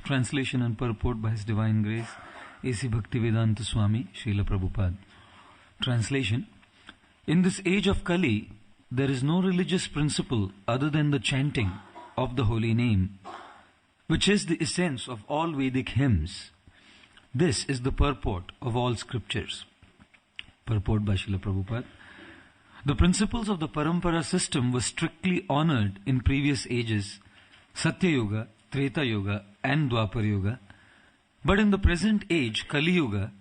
Translation and purport by His Divine Grace, A.C. Bhaktivedanta Swami, Srila Prabhupada. Translation. In this age of Kali, there is no religious principle other than the chanting of the holy name, which is the essence of all Vedic hymns. This is the purport of all scriptures. Purport by Srila Prabhupada. The principles of the Parampara system were strictly honored in previous ages, Satya Yuga, Treta Yuga and Dwapar Yuga. But in the present age, Kali Yuga,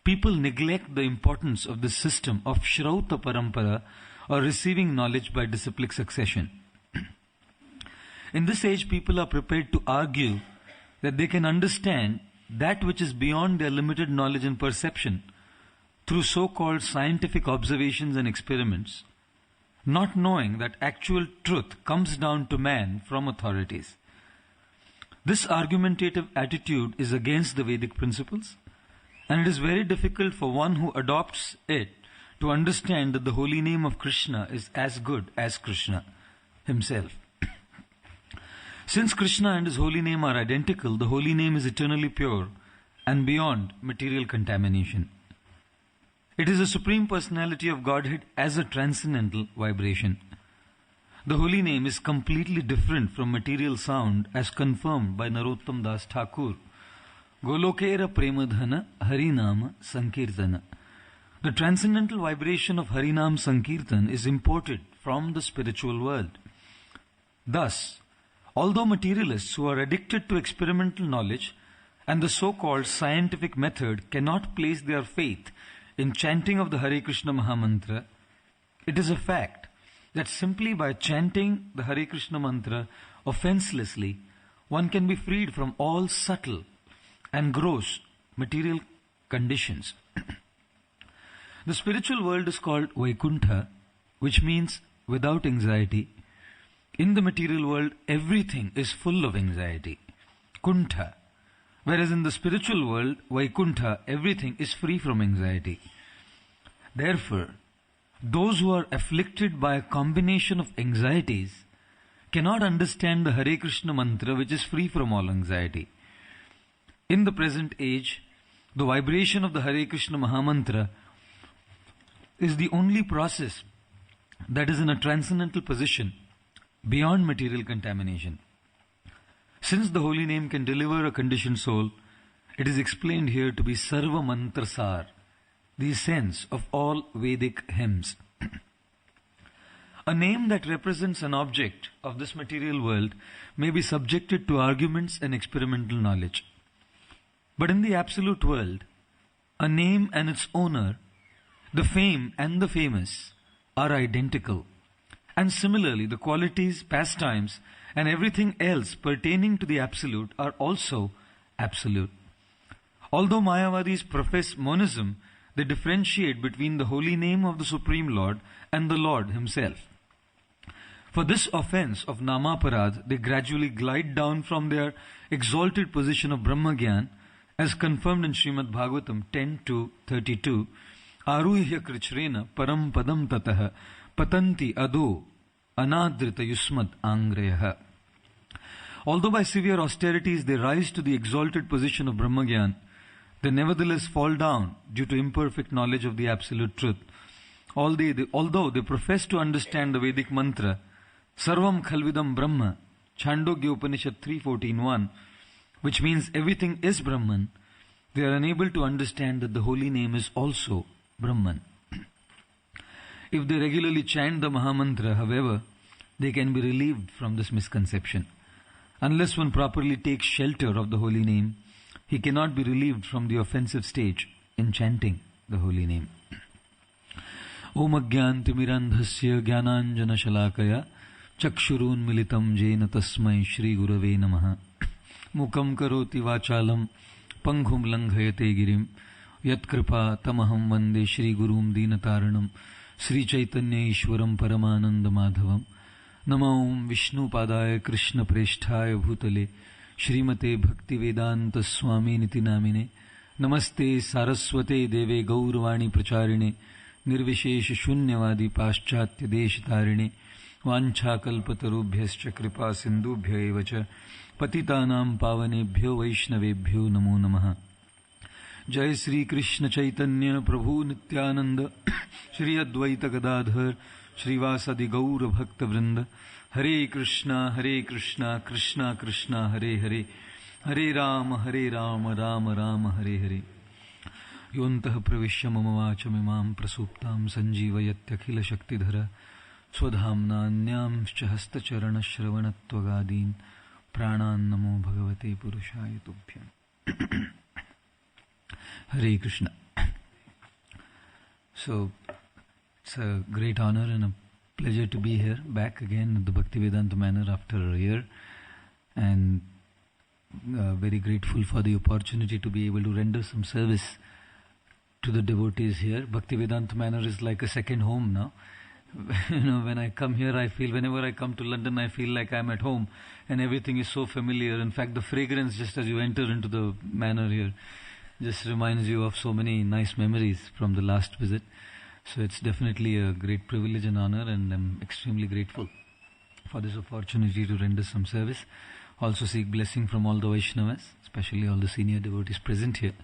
people neglect the importance of this system of Shrauta Parampara, or receiving knowledge by disciplic succession. In this age, people are prepared to argue that they can understand that which is beyond their limited knowledge and perception through so-called scientific observations and experiments, not knowing that actual truth comes down to man from authorities. This argumentative attitude is against the Vedic principles, and it is very difficult for one who adopts it to understand that the holy name of Krishna is as good as Krishna himself. Since Krishna and his holy name are identical, the holy name is eternally pure and beyond material contamination. It is the Supreme Personality of Godhead as a transcendental vibration. The holy name is completely different from material sound, as confirmed by Narottam Das Thakur. Golokera Premadhana Harinama Sankirtana. The transcendental vibration of Harinam Sankirtan is imported from the spiritual world. Thus, although materialists who are addicted to experimental knowledge and the so-called scientific method cannot place their faith in chanting of the Hare Krishna Mahamantra, it is a fact that simply by chanting the Hare Krishna mantra offenselessly, one can be freed from all subtle and gross material conditions. The spiritual world is called Vaikuntha, which means without anxiety. In the material world, everything is full of anxiety, Kuntha. Whereas in the spiritual world, Vaikuntha, everything is free from anxiety. Therefore, those who are afflicted by a combination of anxieties cannot understand the Hare Krishna mantra, which is free from all anxiety. In the present age, the vibration of the Hare Krishna Mahamantra is the only process that is in a transcendental position beyond material contamination. Since the holy name can deliver a conditioned soul, it is explained here to be Sarva Mantrasar, the essence of all Vedic hymns. A name that represents an object of this material world may be subjected to arguments and experimental knowledge. But in the absolute world, a name and its owner, the fame and the famous, are identical. And similarly, the qualities, pastimes, and everything else pertaining to the absolute are also absolute. Although Mayavadis profess monism, they differentiate between the holy name of the Supreme Lord and the Lord Himself. For this offense of Namaparad, they gradually glide down from their exalted position of Brahmagyan, as confirmed in Srimad Bhagavatam 10:32. Aruhya krichrena param padam tataha patanti ado anadrita yusmad angreyaha. Although by severe austerities they rise to the exalted position of Brahmagyan, they nevertheless fall down due to imperfect knowledge of the absolute truth. Although they profess to understand the Vedic mantra, Sarvam Khalvidam Brahma, Chandogya Upanishad 3.14.1, which means everything is Brahman, they are unable to understand that the holy name is also Brahman. If they regularly chant the Mahamantra, however, they can be relieved from this misconception. Unless one properly takes shelter of the holy name, he cannot be relieved from the offensive stage in chanting the holy name. Om Agyantimirandhasya Jnananjana Shalakaya Chakshurun Militam Jena Tasmai Shri Gurave Namaha Mukam Karoti Vachalam Panghum Langhayate Girim Yat Kripa Tamaham Vande Shri Gurum Dinataranam Sri Chaitanya Ishwaram Paramananda Madhavam Namo Vishnu Padaya Krishna Presthaya Bhutale Shrimate Bhakti Vedanta Swami Niti Namine Namaste Saraswate Deve Gaurvani Pracharine Nirvishesha Shunyavadi Paschatya Deshitarine वाञ्छाकल्पतरुभ्यश्च कृपा सिन्धुभ्य एव च पतितानां पावनेभ्यो वैष्णवेभ्यो नमो नमः। जय श्री कृष्ण चैतन्य प्रभु नित्यानंद श्री अद्वैत गदाधर श्रीवासदि गौर भक्त वृंद। हरे कृष्णा कृष्णा कृष्णा हरे हरे, हरे राम राम राम हरे हरे। योऽन्तः प्रविश्य मम वाचमिमां प्रसूप्तां सञ्जीवयत्यखिलशक्तिधर स्वधाम्नान्यांश्च हस्तचरणश्रवणत्वगादीन् प्राणान् नमो भगवते पुरुषाय तुभ्यम्। Hare Krishna. So, it's a great honor and a pleasure to be here, back again at the Bhaktivedanta Manor after a year, and very grateful for the opportunity to be able to render some service to the devotees here. Bhaktivedanta Manor is like a second home now. When I come here, I feel, whenever I come to London, I feel like I'm at home, and everything is so familiar. In fact, the fragrance just as you enter into the manor here just reminds you of so many nice memories from the last visit. So it's definitely a great privilege and honor, and I'm extremely grateful for this opportunity to render some service. Also seek blessing from all the Vaishnavas, especially all the senior devotees present here,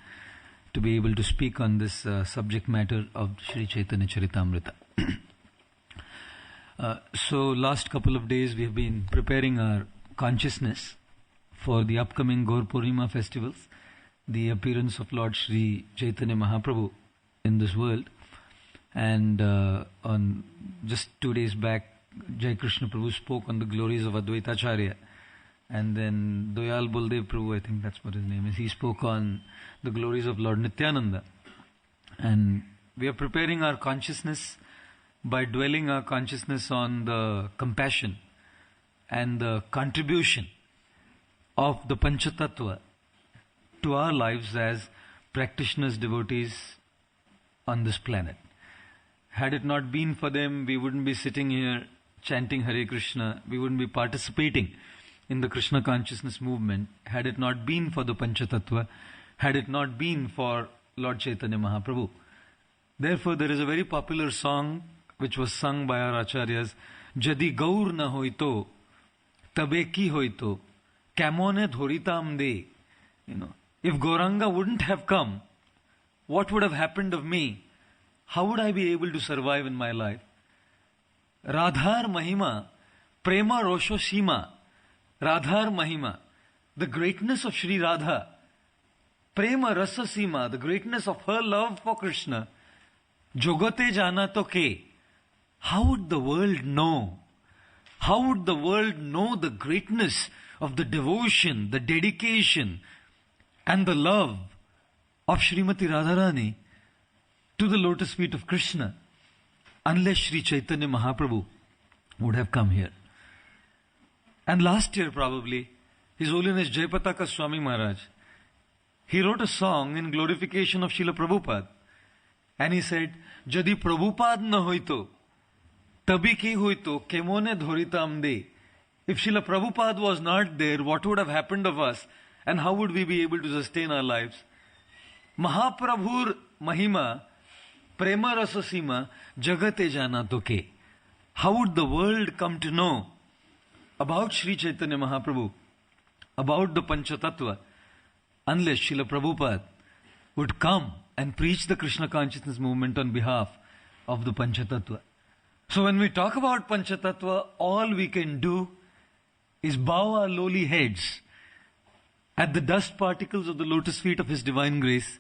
to be able to speak on this subject matter of Sri Chaitanya Charitamrita. So last couple of days we have been preparing our consciousness for the upcoming Gaur Purnima festivals, the appearance of Lord Sri Chaitanya Mahaprabhu in this world. And on just 2 days back, Jai Krishna Prabhu spoke on the glories of Advaitacharya, and then Doyal Baldev Prabhu, I think that's what his name is, he spoke on the glories of Lord Nityananda. And we are preparing our consciousness by dwelling our consciousness on the compassion and the contribution of the Panchatattva to our lives as practitioners, devotees on this planet. Had it not been for them, we wouldn't be sitting here chanting Hare Krishna, we wouldn't be participating in the Krishna consciousness movement. Had it not been for the Panchatattva, had it not been for Lord Chaitanya Mahaprabhu. Therefore, there is a very popular song which was sung by our acharyas, Jadi Gaur na hoito, tabe ki hoito, kamone dhoritam de. If Gauranga wouldn't have come, what would have happened of me? How would I be able to survive in my life? Radhar Mahima, Prema Rosho Sima, Radhar Mahima, the greatness of Sri Radha, Prema Rasa Sima, the greatness of her love for Krishna, Jogate Jana to ke. How would the world know? How would the world know the greatness of the devotion, the dedication, and the love of Srimati Radharani to the lotus feet of Krishna, unless Sri Chaitanya Mahaprabhu would have come here? And last year probably, His Holiness Jayapataka Swami Maharaj, he wrote a song in glorification of Srila Prabhupada, and he said, Jadi Prabhupada na hoito, tabi ki hoito, kemone dhoritam de. If Srila Prabhupada was not there, what would have happened of us, and how would we be able to sustain our lives? Mahaprabhur Mahima, Prema Rasa Sima, Jagate Jana to ke. How would the world come to know about Sri Chaitanya Mahaprabhu, about the Panchatattva, unless Srila Prabhupada would come and preach the Krishna consciousness movement on behalf of the Panchatattva? So when we talk about Panchatattva, all we can do is bow our lowly heads at the dust particles of the lotus feet of His Divine Grace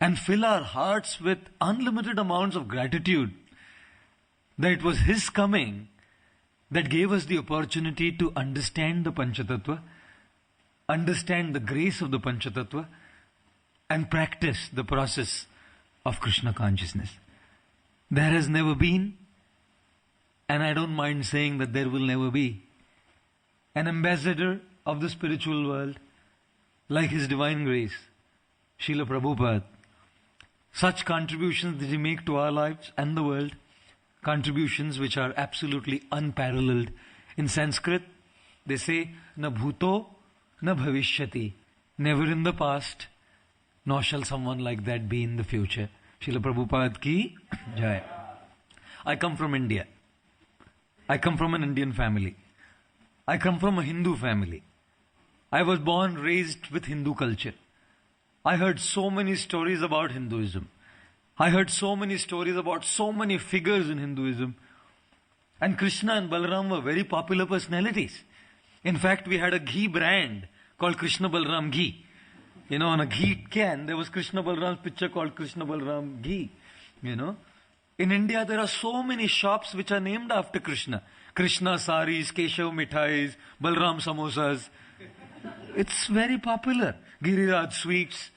and fill our hearts with unlimited amounts of gratitude that it was His coming that gave us the opportunity to understand the Panchatattva, understand the grace of the Panchatattva, and practice the process of Krishna consciousness. There has never been, and I don't mind saying that there will never be, an ambassador of the spiritual world like His Divine Grace, Srila Prabhupada. Such contributions that he make to our lives and the world, contributions which are absolutely unparalleled. In Sanskrit, they say, na bhuto, na bhavishyati. Never in the past, nor shall someone like that be in the future. Srila Prabhupada ki jai. I come from India. I come from an Indian family. I come from a Hindu family. I was born, raised with Hindu culture. I heard so many stories about Hinduism. I heard so many stories about so many figures in Hinduism. And Krishna and Balaram were very popular personalities. In fact, we had a ghee brand called Krishna Balaram Ghee. You know, on a ghee can, there was Krishna Balaram's picture called Krishna Balaram Ghee. You know, in India, there are so many shops which are named after Krishna. Krishna saris, Keshav mithais, Balaram samosas. It's very popular. Giriraj sweets.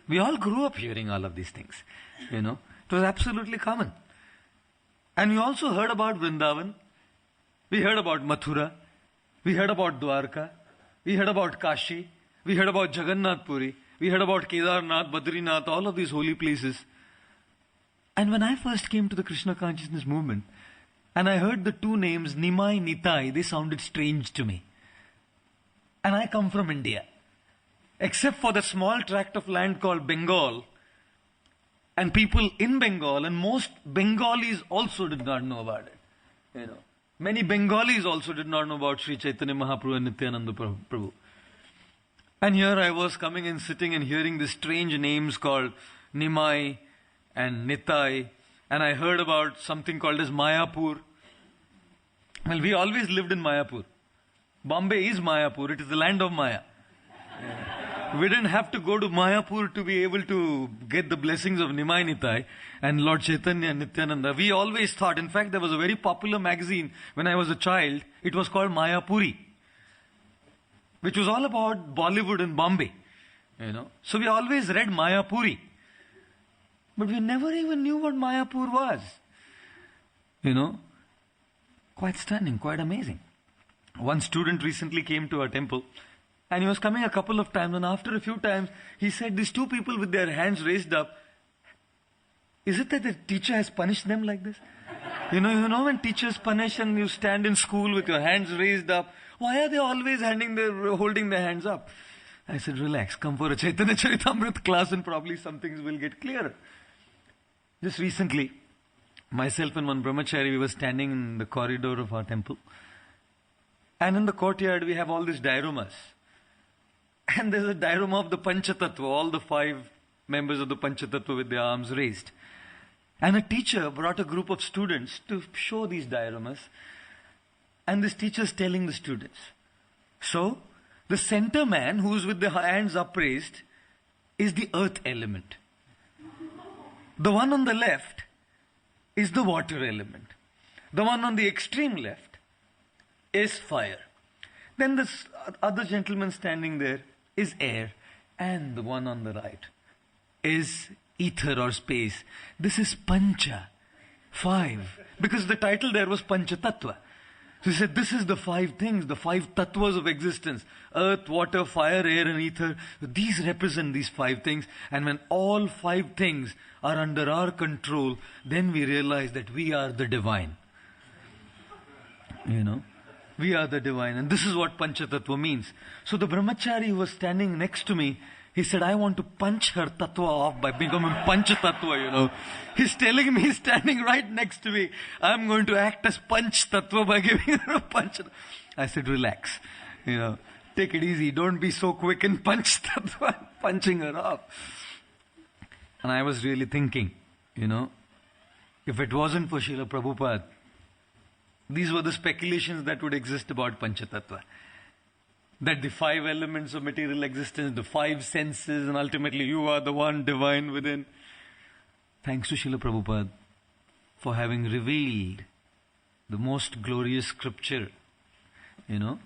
We all grew up hearing all of these things. You know, it was absolutely common. And we also heard about Vrindavan. We heard about Mathura. We heard about Dwarka. We heard about Kashi. We heard about Jagannath Puri. We heard about Kedarnath, Badrinath, all of these holy places. And when I first came to the Krishna consciousness movement, and I heard the two names, Nimai, Nitai, they sounded strange to me. And I come from India. Except for the small tract of land called Bengal, and people in Bengal, and most Bengalis also did not know about it. You know, many Bengalis also did not know about Sri Chaitanya Mahaprabhu and Nityananda Prabhu. And here I was coming and sitting and hearing these strange names called Nimai and Nitai, and I heard about something called as Mayapur. Well, we always lived in Mayapur. Bombay is Mayapur, it is the land of Maya. We didn't have to go to Mayapur to be able to get the blessings of Nimai Nitai and Lord Chaitanya and Nityananda. We always thought, in fact, there was a very popular magazine when I was a child. It was called Mayapuri, which was all about Bollywood and Bombay. You know, so we always read Mayapuri, but we never even knew what Mayapur was. You know, quite stunning, quite amazing. One student recently came to our temple. And he was coming a couple of times, and after a few times, he said, these two people with their hands raised up, is it that the teacher has punished them like this? You know when teachers punish and you stand in school with your hands raised up, why are they always holding their hands up? I said, relax, come for a Chaitanya Charitamrita class and probably some things will get clearer. Just recently, myself and one brahmachari, we were standing in the corridor of our temple. And in the courtyard, we have all these dioramas. And there's a diorama of the Panchatattva, all the 5 members of the Panchatattva with their arms raised. And a teacher brought a group of students to show these dioramas. And this teacher's telling the students, so, the center man who's with the hands upraised is the earth element. The one on the left is the water element. The one on the extreme left is fire. Then this other gentleman standing there is air, and the one on the right is ether or space. This is Pancha, 5, because the title there was Pancha Tattva. So he said, this is the 5 things, the 5 tattvas of existence: earth, water, fire, air and ether. These represent these 5 things, and when all 5 things are under our control, then we realize that we are the divine. You know, we are the divine. And this is what Panchatattva means. So the brahmachari who was standing next to me, he said, I want to punch her tattva off by becoming Panchatattva, you know. He's telling me, he's standing right next to me, I'm going to act as Panch Tattva by giving her a punch. I said, relax, you know, take it easy. Don't be so quick in Panch Tattva, punching her off. And I was really thinking, you know, if it wasn't for Srila Prabhupada, these were the speculations that would exist about Panchatattva. That the 5 elements of material existence, the 5 senses, and ultimately you are the one divine within. Thanks to Srila Prabhupada for having revealed the most glorious scripture, you know,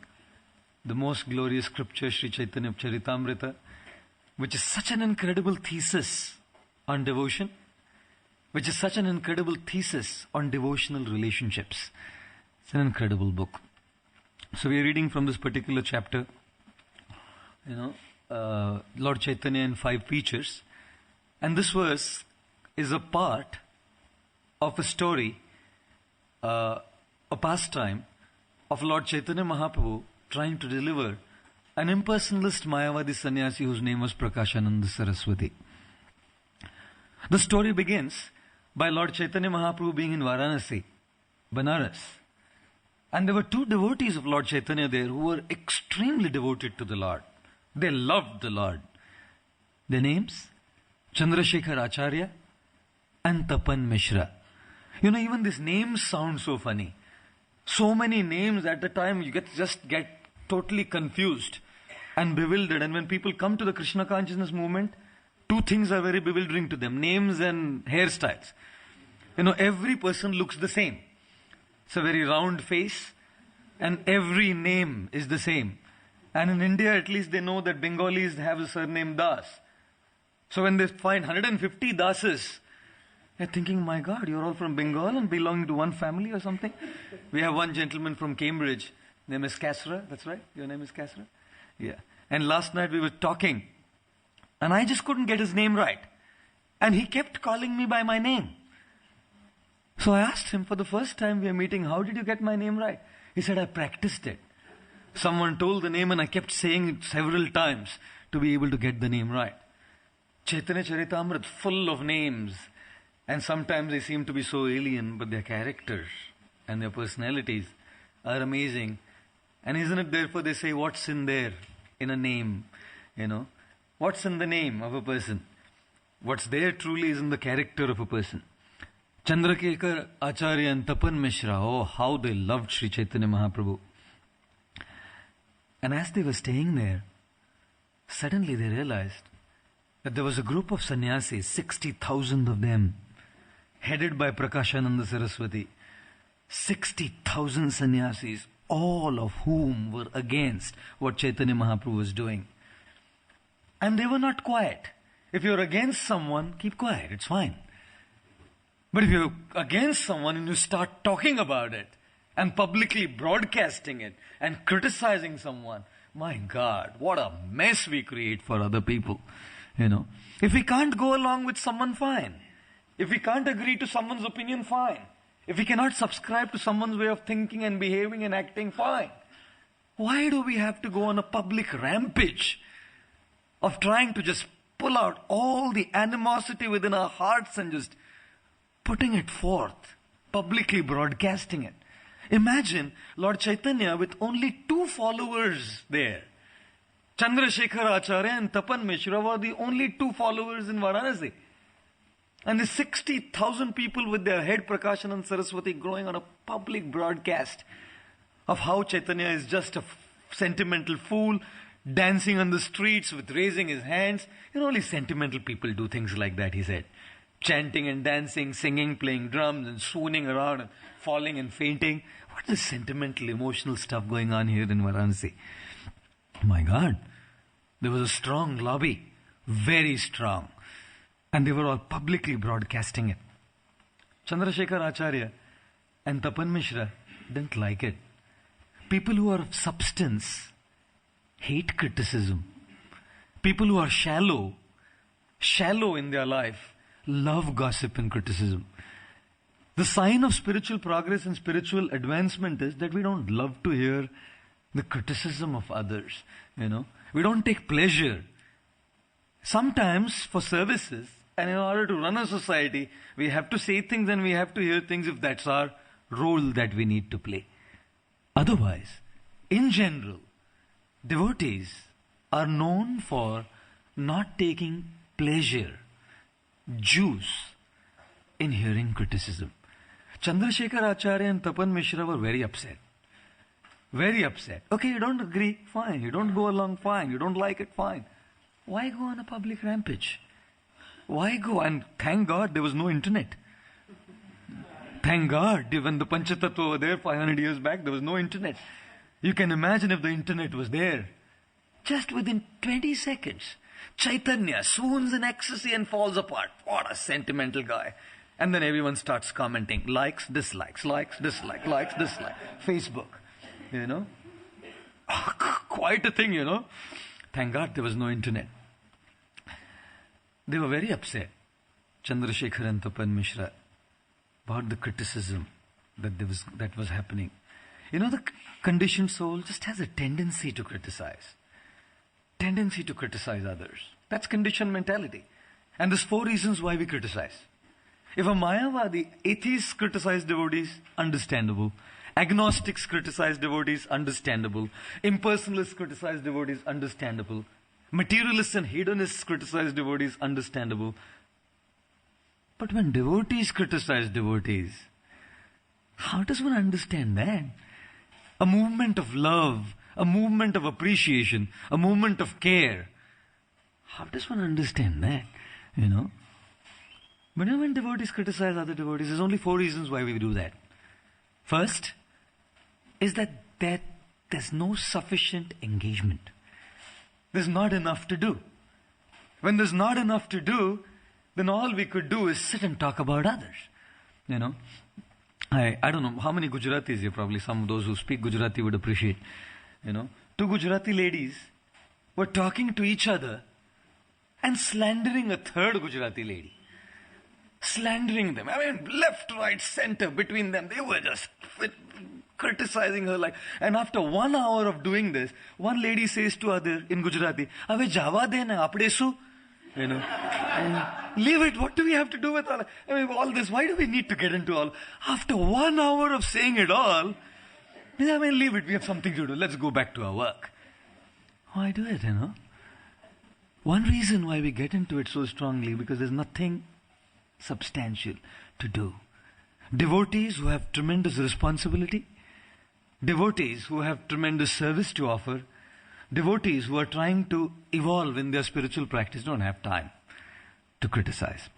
the most glorious scripture, Sri Chaitanya Charitamrita, which is such an incredible thesis on devotion, which is such an incredible thesis on devotional relationships. It's an incredible book. So we are reading from this particular chapter, you know, Lord Chaitanya and 5 features. And this verse is a part of a story, a pastime of Lord Chaitanya Mahaprabhu trying to deliver an impersonalist Mayavadi sannyasi whose name was Prakashananda Saraswati. The story begins by Lord Chaitanya Mahaprabhu being in Varanasi, Banaras, And there were two devotees of Lord Chaitanya there who were extremely devoted to the Lord. They loved the Lord. Their names? Chandrasekhar Acharya and Tapan Mishra. You know, even these names sound so funny. So many names at the time, you just get totally confused and bewildered. And when people come to the Krishna consciousness movement, two things are very bewildering to them: names and hairstyles. You know, every person looks the same. It's a very round face, and every name is the same. And in India, at least, they know that Bengalis have the surname Das. So when they find 150 Dases, they're thinking, my God, you're all from Bengal and belonging to one family or something. We have one gentleman from Cambridge. Name is Kasra. That's right? Your name is Kasra? Yeah. And last night we were talking, and I just couldn't get his name right. And he kept calling me by my name. So I asked him, for the first time we are meeting, how did you get my name right? He said, I practiced it. Someone told the name and I kept saying it several times to be able to get the name right. Chaitanya Charitamrita, full of names. And sometimes they seem to be so alien, but their characters and their personalities are amazing. And isn't it therefore they say, what's in there in a name? You know, what's in the name of a person? What's there truly is in the character of a person. Chandrasekhar Acharya and Tapan Mishra, oh, how they loved Sri Chaitanya Mahaprabhu. And as they were staying there, suddenly they realized that there was a group of sannyasis, 60,000 of them, headed by Prakashananda Saraswati. 60,000 sannyasis, all of whom were against what Chaitanya Mahaprabhu was doing. And they were not quiet. If you're against someone, keep quiet, it's fine. But if you're against someone and you start talking about it and publicly broadcasting it and criticizing someone, my God, what a mess we create for other people. You know, if we can't go along with someone, fine. If we can't agree to someone's opinion, fine. If we cannot subscribe to someone's way of thinking and behaving and acting, fine. Why do we have to go on a public rampage of trying to just pull out all the animosity within our hearts and just putting it forth, publicly broadcasting it? Imagine Lord Chaitanya with only 2 followers there. Chandrasekhar Acharya and Tapan Mishra were the only 2 followers in Varanasi. And the 60,000 people with their head Prakashananda Saraswati growing on a public broadcast of how Chaitanya is just a sentimental fool, dancing on the streets with raising his hands. You know, only sentimental people do things like that, he said. Chanting and dancing, singing, playing drums and swooning around and falling and fainting. What is sentimental, emotional stuff going on here in Varanasi? My God, there was a strong lobby, very strong. And they were all publicly broadcasting it. Chandrasekhar Acharya and Tapan Mishra didn't like it. People who are of substance hate criticism. People who are shallow in their life, love gossip and criticism. The sign of spiritual progress and spiritual advancement is that we don't love to hear the criticism of others. You know, we don't take pleasure. Sometimes for services and in order to run a society, we have to say things and we have to hear things if that's our role that we need to play. Otherwise, in general, devotees are known for not taking pleasure, juice, in hearing criticism. Chandrasekhar Acharya and Tapan Mishra were very upset. Very upset. Okay, you don't agree, fine. You don't go along, fine. You don't like it, fine. Why go on a public rampage? Why go? And thank God there was no internet. Thank God, when the Panchatattva were there 500 years back, there was no internet. You can imagine if the internet was there. Just within 20 seconds, Chaitanya swoons in ecstasy and falls apart. What a sentimental guy. And then everyone starts commenting. Likes, dislikes, likes, dislike, likes, dislike. Facebook, you know. Quite a thing, you know. Thank God there was no internet. They were very upset, Chandrasekhar and Tapan Mishra, about the criticism that was happening. You know, the conditioned soul just has a tendency to criticize. Tendency to criticize others. That's conditioned mentality. And there's 4 reasons why we criticize. If a Mayavadi, atheists criticize devotees, understandable. Agnostics criticize devotees, understandable. Impersonalists criticize devotees, understandable. Materialists and hedonists criticize devotees, understandable. But when devotees criticize devotees, how does one understand that? A movement of love, a movement of appreciation, a movement of care. How does one understand that? You know? But when devotees criticize other devotees, there's only 4 reasons why we do that. First is that there's no sufficient engagement. There's not enough to do. When there's not enough to do, then all we could do is sit and talk about others. You know, I don't know how many Gujaratis here, probably some of those who speak Gujarati would appreciate. You know, 2 Gujarati ladies were talking to each other and slandering a 3rd Gujarati lady. Slandering them. I mean, left, right, center, between them. They were just criticizing her like. And after 1 hour of doing this, one lady says to other in Gujarati, "Ave java de na apde su." You know, and leave it. What do we have to do with all this? Why do we need to get into all? After 1 hour of saying it all, I mean, leave it. We have something to do. Let's go back to our work. Why do it, you know? One reason why we get into it so strongly, because there's nothing substantial to do. Devotees who have tremendous responsibility, devotees who have tremendous service to offer, devotees who are trying to evolve in their spiritual practice don't have time to criticize.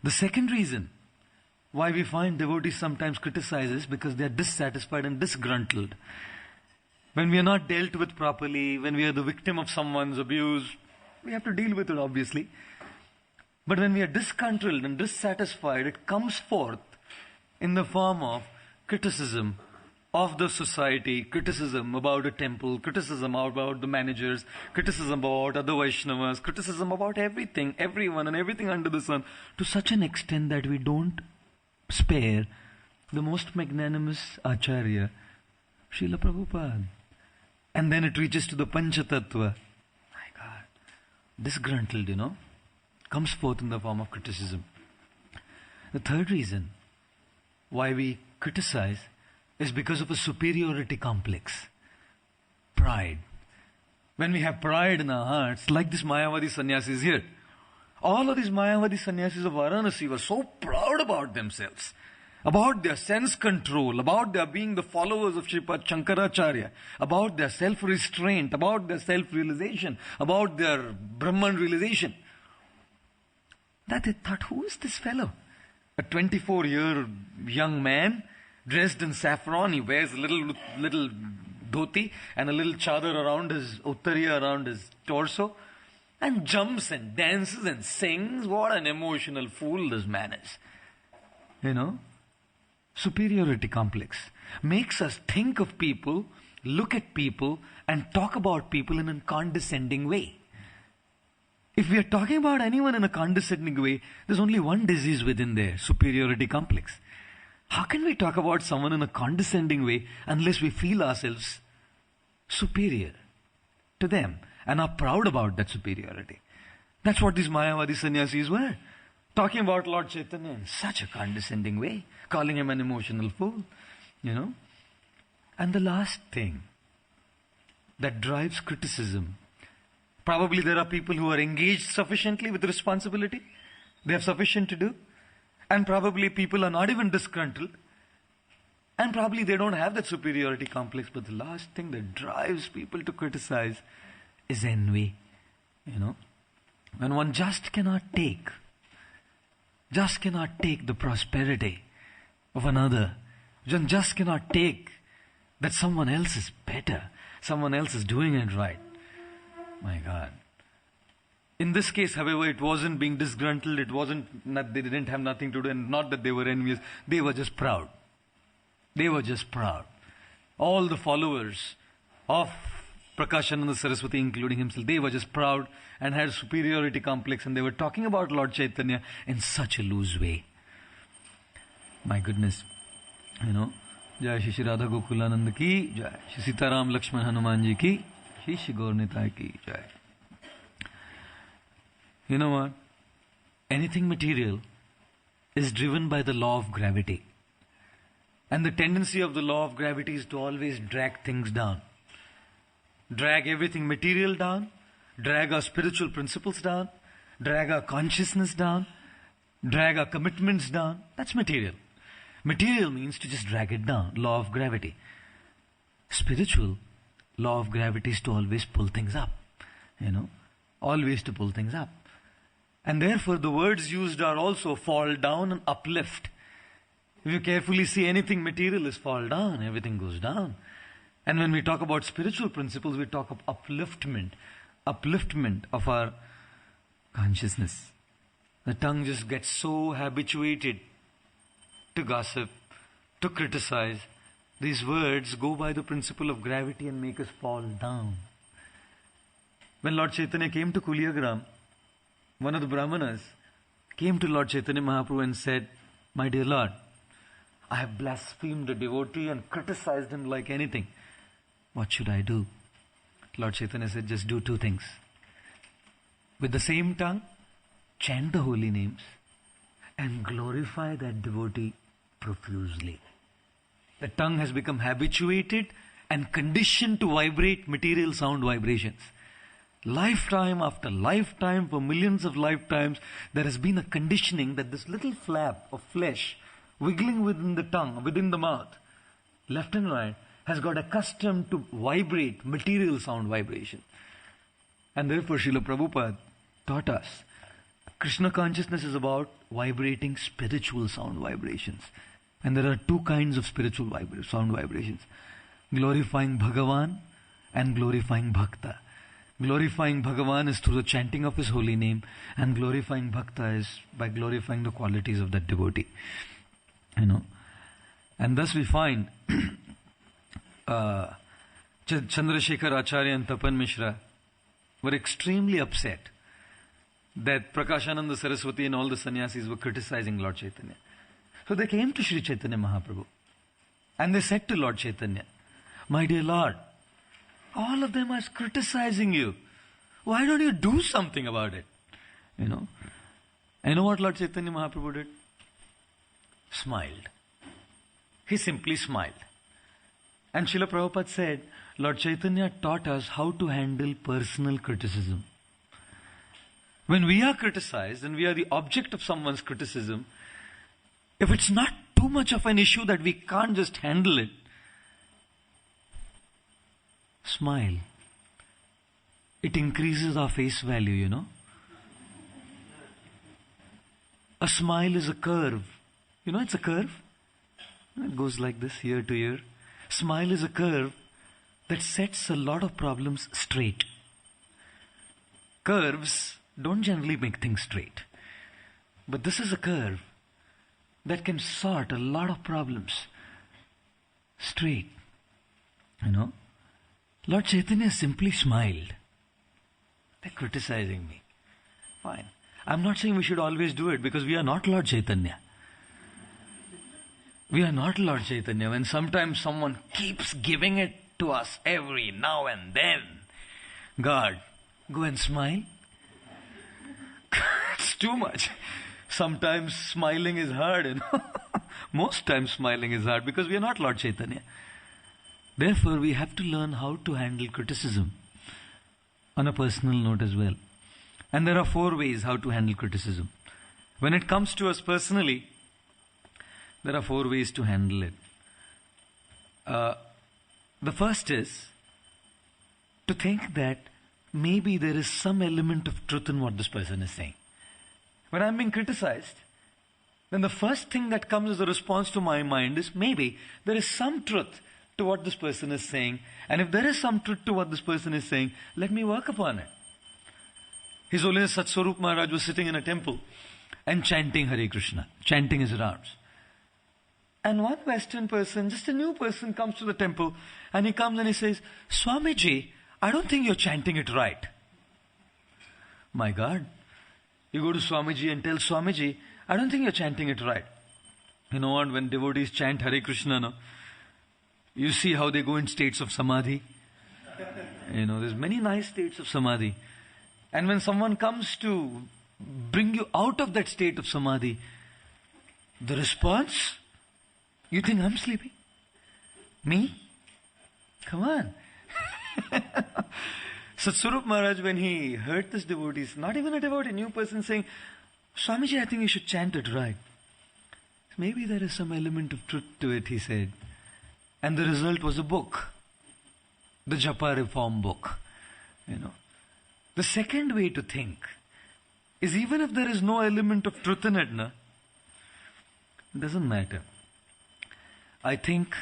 The second reason why we find devotees sometimes criticize is because they are dissatisfied and disgruntled. When we are not dealt with properly, when we are the victim of someone's abuse, we have to deal with it, obviously. But when we are disgruntled and dissatisfied, it comes forth in the form of criticism of the society, criticism about a temple, criticism about the managers, criticism about other Vaishnavas, criticism about everything, everyone and everything under the sun, to such an extent that we don't spare the most magnanimous Acharya, Srila Prabhupada. And then it reaches to the Panchatattva. My God, disgruntled, you know, comes forth in the form of criticism. The third reason why we criticize is because of a superiority complex. Pride. When we have pride in our hearts, like this Mayavadi sannyasis here. All of these Mayavadi sannyasis of Varanasi were so proud about themselves, about their sense control, about their being the followers of Sripad Shankaracharya, about their self-restraint, about their self-realization, about their Brahman realization. That they thought, who is this fellow? A 24-year young man, dressed in saffron, he wears a little dhoti and a little chadar around his uttariya, around his torso, and jumps and dances and sings. What an emotional fool this man is. You know? Superiority complex makes us think of people, look at people, and talk about people in a condescending way. If we are talking about anyone in a condescending way, there's only one disease within there, superiority complex. How can we talk about someone in a condescending way unless we feel ourselves superior to them and are proud about that superiority? That's what these Mayavadi sannyasis were. Talking about Lord Chaitanya in such a condescending way, calling him an emotional fool, you know. And the last thing that drives criticism, probably there are people who are engaged sufficiently with responsibility, they have sufficient to do, and probably people are not even disgruntled, and probably they don't have that superiority complex. But the last thing that drives people to criticize is envy. You know, when one just cannot take the prosperity of another, one just cannot take that someone else is better, someone else is doing it right. My God. In this case, however, it wasn't being disgruntled, it wasn't that they didn't have nothing to do, and not that they were envious, they were just proud. They were just proud. All the followers of Prakashananda Saraswati, including himself, they were just proud and had a superiority complex, and they were talking about Lord Chaitanya in such a loose way. My goodness. You know, Jai Shri Radha Gokulananda ki Jai, Shri Sitaram Lakshman Hanuman ji ki, Shri Gaur Nitai ki Jai. You know what? Anything material is driven by the law of gravity. And the tendency of the law of gravity is to always drag things down. Drag everything material down, drag our spiritual principles down, drag our consciousness down, drag our commitments down. That's material. Material means to just drag it down, law of gravity. Spiritual, law of gravity is to always pull things up, always to pull things up. And therefore the words used are also fall down and uplift. If you carefully see, anything material is fall down, everything goes down. And when we talk about spiritual principles, we talk of upliftment of our consciousness. The tongue just gets so habituated to gossip, to criticize. These words go by the principle of gravity and make us fall down. When Lord Chaitanya came to Kuliagram, one of the Brahmanas came to Lord Chaitanya Mahaprabhu and said, "My dear Lord, I have blasphemed a devotee and criticized him like anything. What should I do?" Lord Chaitanya said, "Just do two things. With the same tongue, chant the holy names and glorify that devotee profusely." The tongue has become habituated and conditioned to vibrate material sound vibrations. Lifetime after lifetime, for millions of lifetimes, there has been a conditioning that this little flap of flesh wiggling within the tongue, within the mouth, left and right, has got accustomed to vibrate material sound vibration. And therefore Srila Prabhupada taught us, Krishna consciousness is about vibrating spiritual sound vibrations. And there are two kinds of spiritual sound vibrations: glorifying Bhagavan and glorifying Bhakta. Glorifying Bhagavan is through the chanting of his holy name, and glorifying Bhakta is by glorifying the qualities of that devotee. And thus we find Chandrasekhar Acharya and Tapan Mishra were extremely upset that Prakashananda Saraswati and all the sannyasis were criticizing Lord Chaitanya. So they came to Sri Chaitanya Mahaprabhu and they said to Lord Chaitanya, "My dear Lord, all of them are criticizing you. Why don't you do something about it?" And you know what Lord Chaitanya Mahaprabhu did? Smiled. He simply smiled. And Srila Prabhupada said, Lord Chaitanya taught us how to handle personal criticism. When we are criticized and we are the object of someone's criticism, if it's not too much of an issue that we can't just handle it, smile. It increases our face value, A smile is a curve. It's a curve. It goes like this, ear to ear. Smile is a curve that sets a lot of problems straight. Curves don't generally make things straight. But this is a curve that can sort a lot of problems straight. Lord Chaitanya simply smiled. They're criticizing me. Fine. I'm not saying we should always do it, because we are not Lord Chaitanya. We are not Lord Chaitanya. When sometimes someone keeps giving it to us every now and then, God, go and smile. It's too much. Sometimes smiling is hard, Most times smiling is hard because we are not Lord Chaitanya. Therefore, we have to learn how to handle criticism on a personal note as well. And there are 4 ways how to handle criticism. When it comes to us personally, there are 4 ways to handle it. The first is to think that maybe there is some element of truth in what this person is saying. When I'm being criticized, then the first thing that comes as a response to my mind is, maybe there is some truth to what this person is saying. And if there is some truth to what this person is saying, let me work upon it. His Holiness Satswarup Maharaj was sitting in a temple and chanting Hare Krishna, chanting his rounds. And one Western person, just a new person, comes to the temple and he comes and he says, "Swamiji, I don't think you're chanting it right." My God. You go to Swamiji and tell Swamiji, "I don't think you're chanting it right." You know what? When devotees chant Hare Krishna, you see how they go in states of samadhi. There's many nice states of samadhi. And when someone comes to bring you out of that state of samadhi, the response, You think I'm sleeping? Me? Come on. Satswarup Maharaj, when he heard this devotee, not even a devotee, a new person saying, Swamiji, I think you should chant it right. Maybe there is some element of truth to it, he said. And the result was a book. The Japa Reform book. The second way to think is, even if there is no element of truth in it, it doesn't matter. I think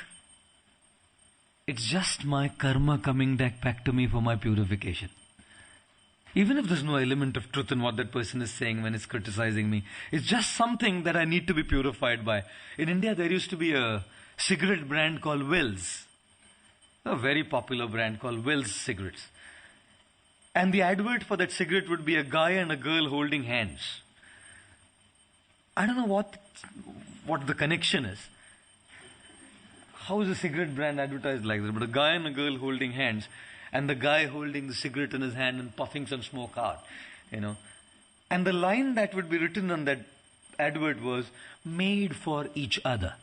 it's just my karma coming back to me for my purification. Even if there's no element of truth in what that person is saying when it's criticizing me, it's just something that I need to be purified by. In India, there used to be a cigarette brand called Wells. A very popular brand called Wells cigarettes. And the advert for that cigarette would be a guy and a girl holding hands. I don't know what the connection is. How is a cigarette brand advertised like this? But a guy and a girl holding hands, and the guy holding the cigarette in his hand and puffing some smoke out, And the line that would be written on that advert was, made for each other.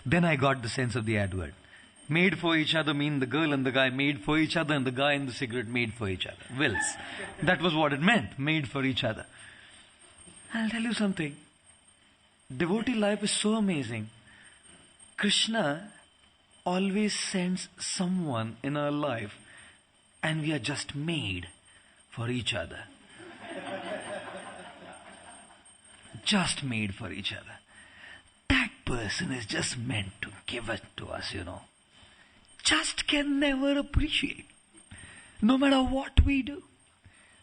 Then I got the sense of the advert. Made for each other mean the girl and the guy made for each other, and the guy and the cigarette made for each other. Wills. That was what it meant, made for each other. I'll tell you something. Devotee life is so amazing. Krishna always sends someone in our life, and we are just made for each other. Just made for each other. That person is just meant to give it to us, Just can never appreciate. No matter what we do.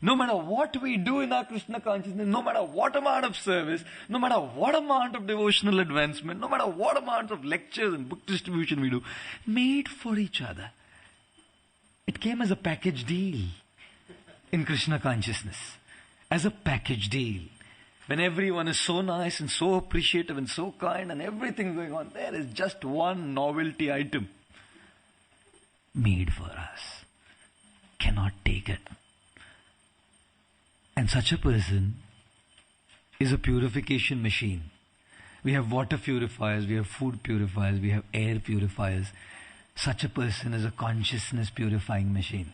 No matter what we do in our Krishna consciousness, no matter what amount of service, no matter what amount of devotional advancement, no matter what amount of lectures and book distribution we do, made for each other. It came as a package deal in Krishna consciousness. As a package deal. When everyone is so nice and so appreciative and so kind and everything going on, there is just one novelty item made for us. Cannot take it. And such a person is a purification machine. We have water purifiers, we have food purifiers, we have air purifiers. Such a person is a consciousness purifying machine.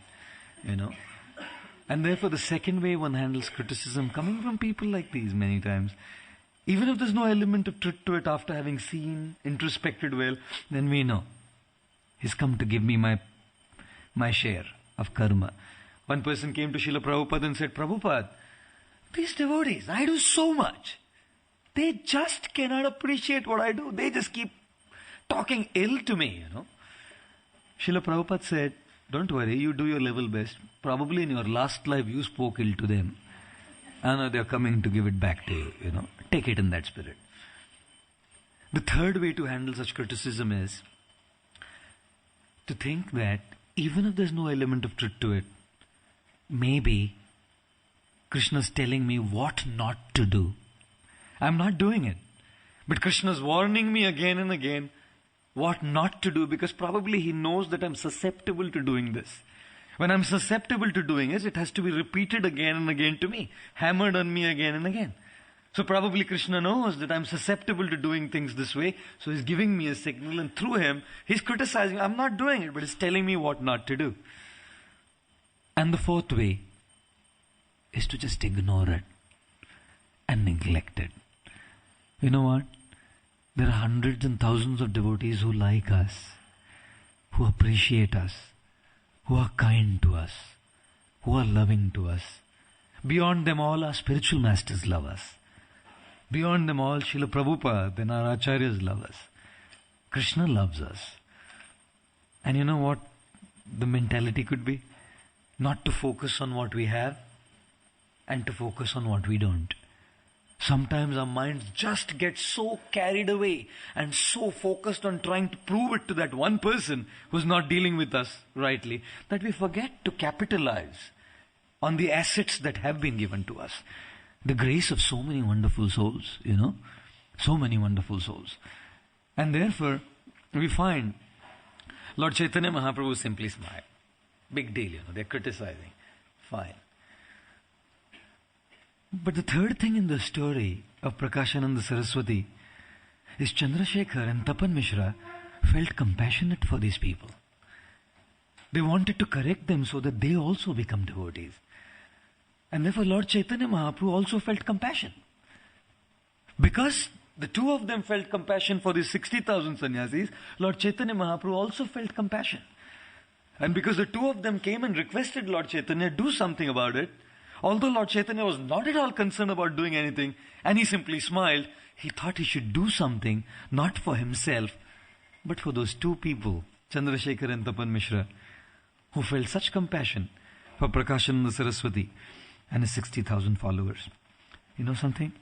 And therefore the second way one handles criticism coming from people like these many times, even if there's no element of truth to it, after having seen, introspected well, then we know he's come to give me my share of karma. One person came to Srila Prabhupada and said, Prabhupada, these devotees, I do so much. They just cannot appreciate what I do. They just keep talking ill to me, Srila Prabhupada said, don't worry, you do your level best. Probably in your last life you spoke ill to them. And they're coming to give it back to you, Take it in that spirit. The third way to handle such criticism is to think that even if there's no element of truth to it, maybe Krishna's telling me what not to do. I'm not doing it. But Krishna's warning me again and again what not to do, because probably he knows that I'm susceptible to doing this. When I'm susceptible to doing it has to be repeated again and again to me, hammered on me again and again. So probably Krishna knows that I'm susceptible to doing things this way, so he's giving me a signal, and through him, he's criticizing. I'm not doing it, but he's telling me what not to do. And the fourth way is to just ignore it and neglect it. You know what? There are hundreds and thousands of devotees who like us, who appreciate us, who are kind to us, who are loving to us. Beyond them all, our spiritual masters love us. Beyond them all, Srila Prabhupada and our acharyas love us. Krishna loves us. And you know what the mentality could be? Not to focus on what we have and to focus on what we don't. Sometimes our minds just get so carried away and so focused on trying to prove it to that one person who's not dealing with us rightly, that we forget to capitalize on the assets that have been given to us. The grace of so many wonderful souls, so many wonderful souls. And therefore, we find Lord Chaitanya Mahaprabhu simply smiled. Big deal, they're criticizing. Fine. But the third thing in the story of Prakashananda Saraswati is Chandrasekhar and Tapan Mishra felt compassionate for these people. They wanted to correct them so that they also become devotees. And therefore Lord Chaitanya Mahaprabhu also felt compassion. Because the two of them felt compassion for these 60,000 sannyasis, Lord Chaitanya Mahaprabhu also felt compassion. And because the two of them came and requested Lord Chaitanya do something about it, although Lord Chaitanya was not at all concerned about doing anything, and he simply smiled, he thought he should do something, not for himself, but for those two people, Chandrasekhar and Tapan Mishra, who felt such compassion for Prakashananda Saraswati and his 60,000 followers. You know something?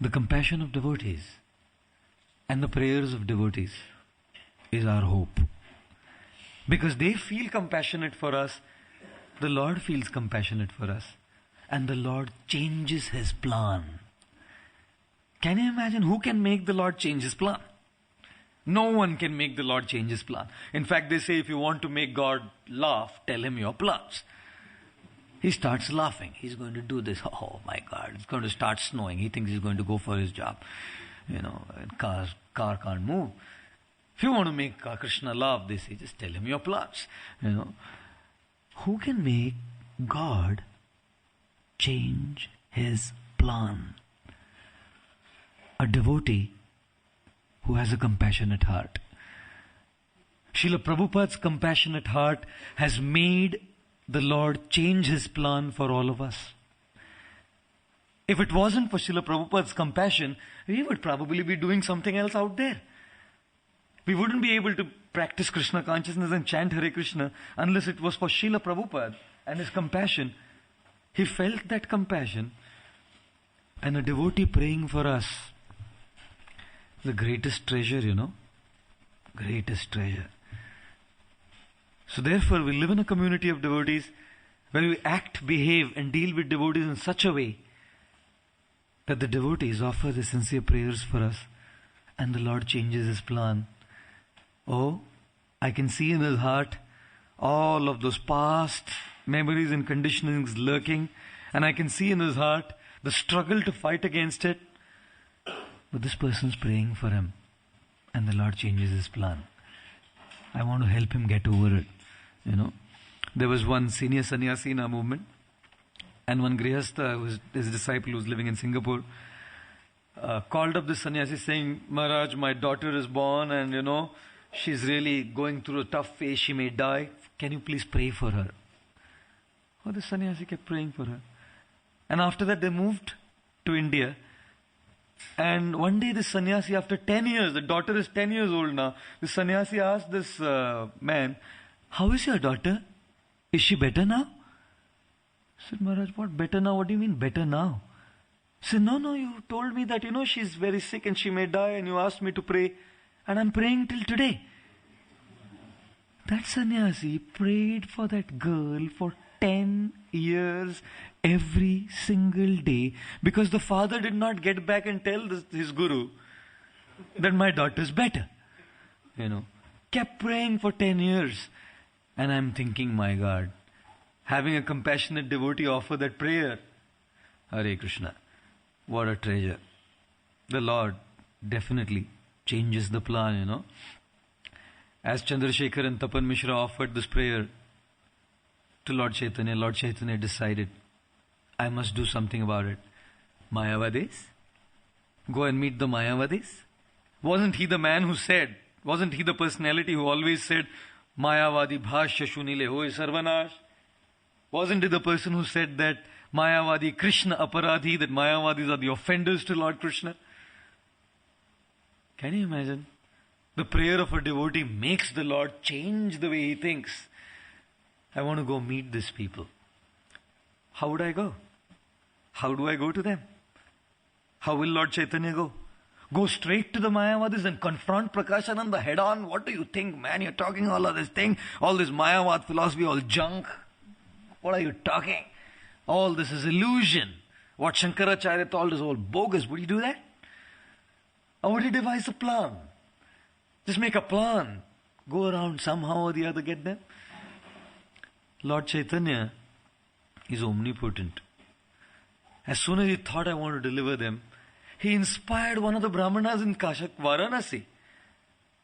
The compassion of devotees and the prayers of devotees is our hope. Because they feel compassionate for us, the Lord feels compassionate for us, and the Lord changes His plan. Can you imagine who can make the Lord change His plan? No one can make the Lord change His plan. In fact, they say if you want to make God laugh, tell Him your plans. He starts laughing. He's going to do this. Oh my God, it's going to start snowing. He thinks he's going to go for his job. And car can't move. If you want to make Krishna laugh, they say, just tell him your plans. Who can make God change His plan? A devotee who has a compassionate heart. Srila Prabhupada's compassionate heart has made the Lord change His plan for all of us. If it wasn't for Srila Prabhupada's compassion, we would probably be doing something else out there. We wouldn't be able to practice Krishna consciousness and chant Hare Krishna unless it was for Srila Prabhupada and his compassion. He felt that compassion, and a devotee praying for us, the greatest treasure, greatest treasure. So therefore we live in a community of devotees where we act, behave and deal with devotees in such a way that the devotees offer their sincere prayers for us and the Lord changes His plan. Oh, I can see in his heart all of those past memories and conditionings lurking, and I can see in his heart the struggle to fight against it. But this person's praying for him and the Lord changes his plan. I want to help him get over it. There was one senior sannyasi in our movement, and one grihastha, his disciple who was living in Singapore, called up this sannyasi saying, Maharaj, my daughter is born and she's really going through a tough phase, she may die. Can you please pray for her? Oh, the sannyasi kept praying for her. And after that they moved to India. And one day this sannyasi, after 10 years, the daughter is 10 years old now, the sannyasi asked this man, how is your daughter? Is she better now? He said, Maharaj, what better now? What do you mean better now? He said, no, you told me that, she's very sick and she may die, and you asked me to pray, and I'm praying till today. That sannyasi prayed for that girl for 10 years every single day, because the father did not get back and tell his guru that my daughter's better. Kept praying for 10 years. And I'm thinking, my God, having a compassionate devotee offer that prayer, Hare Krishna, what a treasure. The Lord definitely changes the plan, As Chandrasekhar and Tapan Mishra offered this prayer to Lord Chaitanya decided, I must do something about it. Mayavadis? Go and meet the Mayavadis? Wasn't he the man who said, wasn't he the personality who always said, Mayavadi bhashya shunile hoy sarvanash? Wasn't he the person who said that Mayavadi Krishna aparadhi, that Mayavadis are the offenders to Lord Krishna? Can you imagine? The prayer of a devotee makes the Lord change the way He thinks. I want to go meet these people. How would I go? How do I go to them? How will Lord Chaitanya go? Go straight to the Mayavadis and confront Prakashananda head on. What do you think, man? You're talking all of this thing, all this Mayavad philosophy, all junk. What are you talking? All this is illusion. What Shankaracharya told is all bogus. Would you do that? Or would you devise a plan? Just make a plan. Go around somehow or the other, get them. Lord Chaitanya is omnipotent. As soon as He thought, I want to deliver them, he inspired one of the Brahmanas in Varanasi.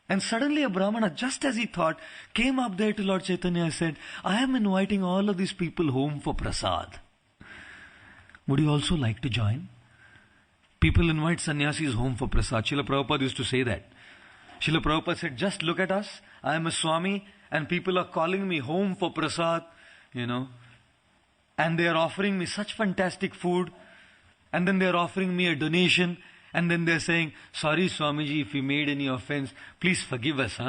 And suddenly a Brahmana, just as he thought, came up there to Lord Chaitanya and said, I am inviting all of these people home for prasad. Would you also like to join? People invite sannyasis home for prasad. Srila Prabhupada used to say that. Srila Prabhupada said, just look at us. I am a Swami and people are calling me home for prasad, and they are offering me such fantastic food, and then they are offering me a donation, and then they are saying, sorry Swamiji, if we made any offense, please forgive us,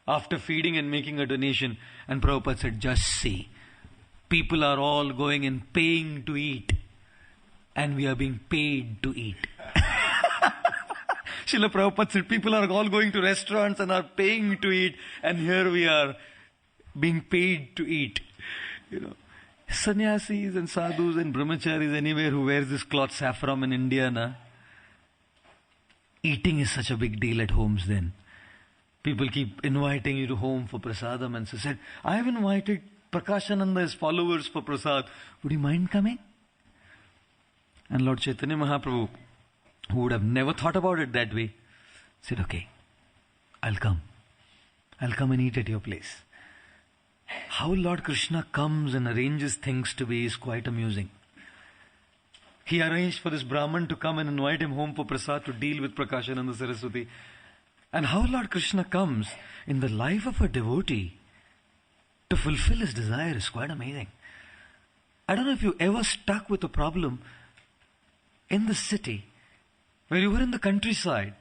after feeding and making a donation. And Prabhupada said, just see, people are all going and paying to eat, and we are being paid to eat. Srila Prabhupada said, people are all going to restaurants and are paying to eat, and here we are being paid to eat. Sannyasis and sadhus and brahmacharis anywhere who wears this cloth saffron in India, eating is such a big deal at homes then. People keep inviting you to home for prasadam, and so said, I have invited Prakashananda's followers for prasad. Would you mind coming? And Lord Chaitanya Mahaprabhu, who would have never thought about it that way, said, okay, I'll come. I'll come and eat at your place. How Lord Krishna comes and arranges things to be is quite amusing. He arranged for this Brahman to come and invite him home for prasad to deal with Prakashananda Saraswati. And how Lord Krishna comes in the life of a devotee to fulfill his desire is quite amazing. I don't know if you ever stuck with a problem in the city where you were in the countryside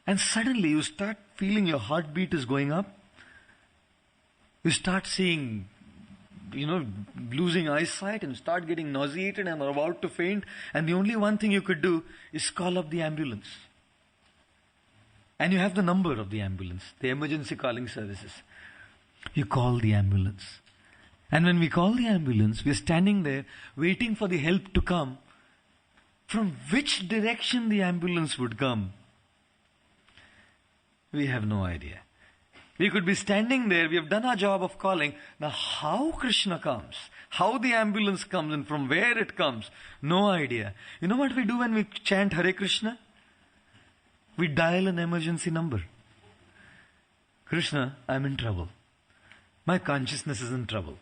and suddenly you start feeling your heartbeat is going up. You start seeing, losing eyesight and start getting nauseated and are about to faint, and the only one thing you could do is call up the ambulance. And you have the number of the ambulance, the emergency calling services. You call the ambulance. And when we call the ambulance, we are standing there waiting for the help to come. From which direction the ambulance would come, we have no idea. We could be standing there, we have done our job of calling. Now how Krishna comes, how the ambulance comes and from where it comes, no idea. You know what we do when we chant Hare Krishna? We dial an emergency number. Krishna, I'm in trouble. My consciousness is in trouble.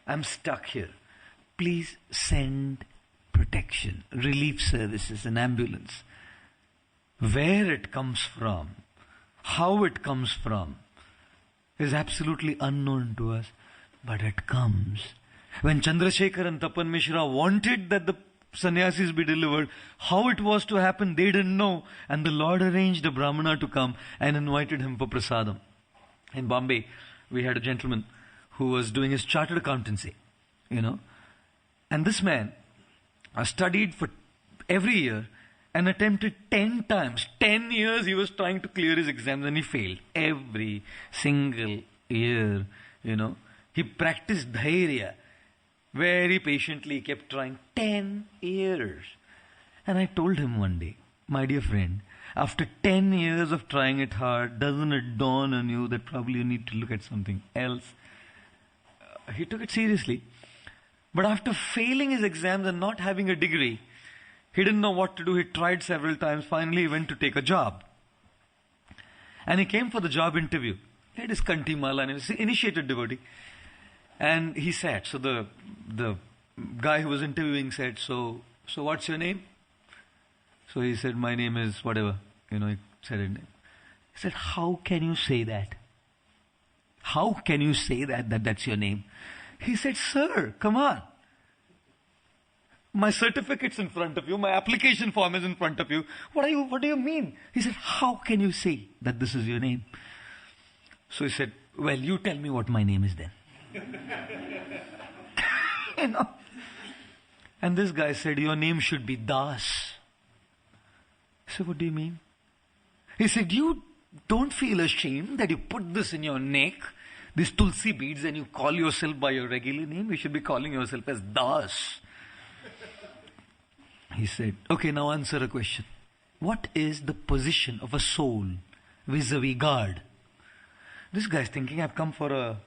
I'm stuck here. Please send protection, relief services, an ambulance. Where it comes from, how it comes from, is absolutely unknown to us, but it comes. When Chandrasekhar and Tapan Mishra wanted that the sannyasis be delivered, how it was to happen, they didn't know. And the Lord arranged a Brahmana to come and invited him for prasadam. In Bombay, we had a gentleman who was doing his chartered accountancy, And this man studied for every year and attempted 10 times. 10 years he was trying to clear his exams and he failed. Every single year, He practiced dhairya. Very patiently kept trying. 10 years. And I told him one day, my dear friend, after 10 years of trying it hard, doesn't it dawn on you that probably you need to look at something else? He took it seriously. But after failing his exams and not having a degree, he didn't know what to do. He tried several times. Finally, he went to take a job. And he came for the job interview. He had his kanti mala and he was an initiated devotee. And he sat. So the guy who was interviewing said, so what's your name? So he said, my name is whatever. He said his name. He said, how can you say that? How can you say that's your name? He said, sir, come on. My certificate's in front of you. My application form is in front of you. What do you mean? He said, how can you say that this is your name? So he said, well, you tell me what my name is then. And this guy said, your name should be Das. I said, what do you mean? He said, you don't feel ashamed that you put this in your neck, these tulsi beads, and you call yourself by your regular name? You should be calling yourself as Das. He said, okay, now answer a question. What is the position of a soul vis-a-vis God? This guy's thinking, I've come for a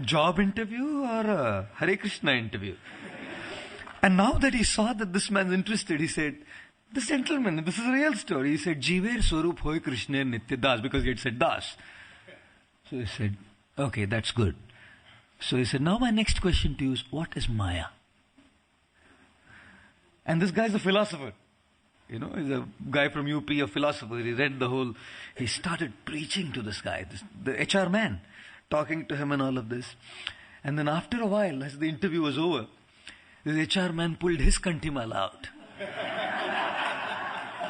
job interview or a Hare Krishna interview. And now that he saw that this man's interested, he said, This gentleman, this is a real story. He said, Jiver Swarup Hoy Krishna Nitya Das, because he had said Das. So he said, okay, that's good. So he said, now my next question to you is, what is Maya? And this guy's a philosopher. He's a guy from UP, a philosopher. He read he started preaching to this guy, the HR man, talking to him and all of this. And then after a while, as the interview was over, this HR man pulled his kantimal out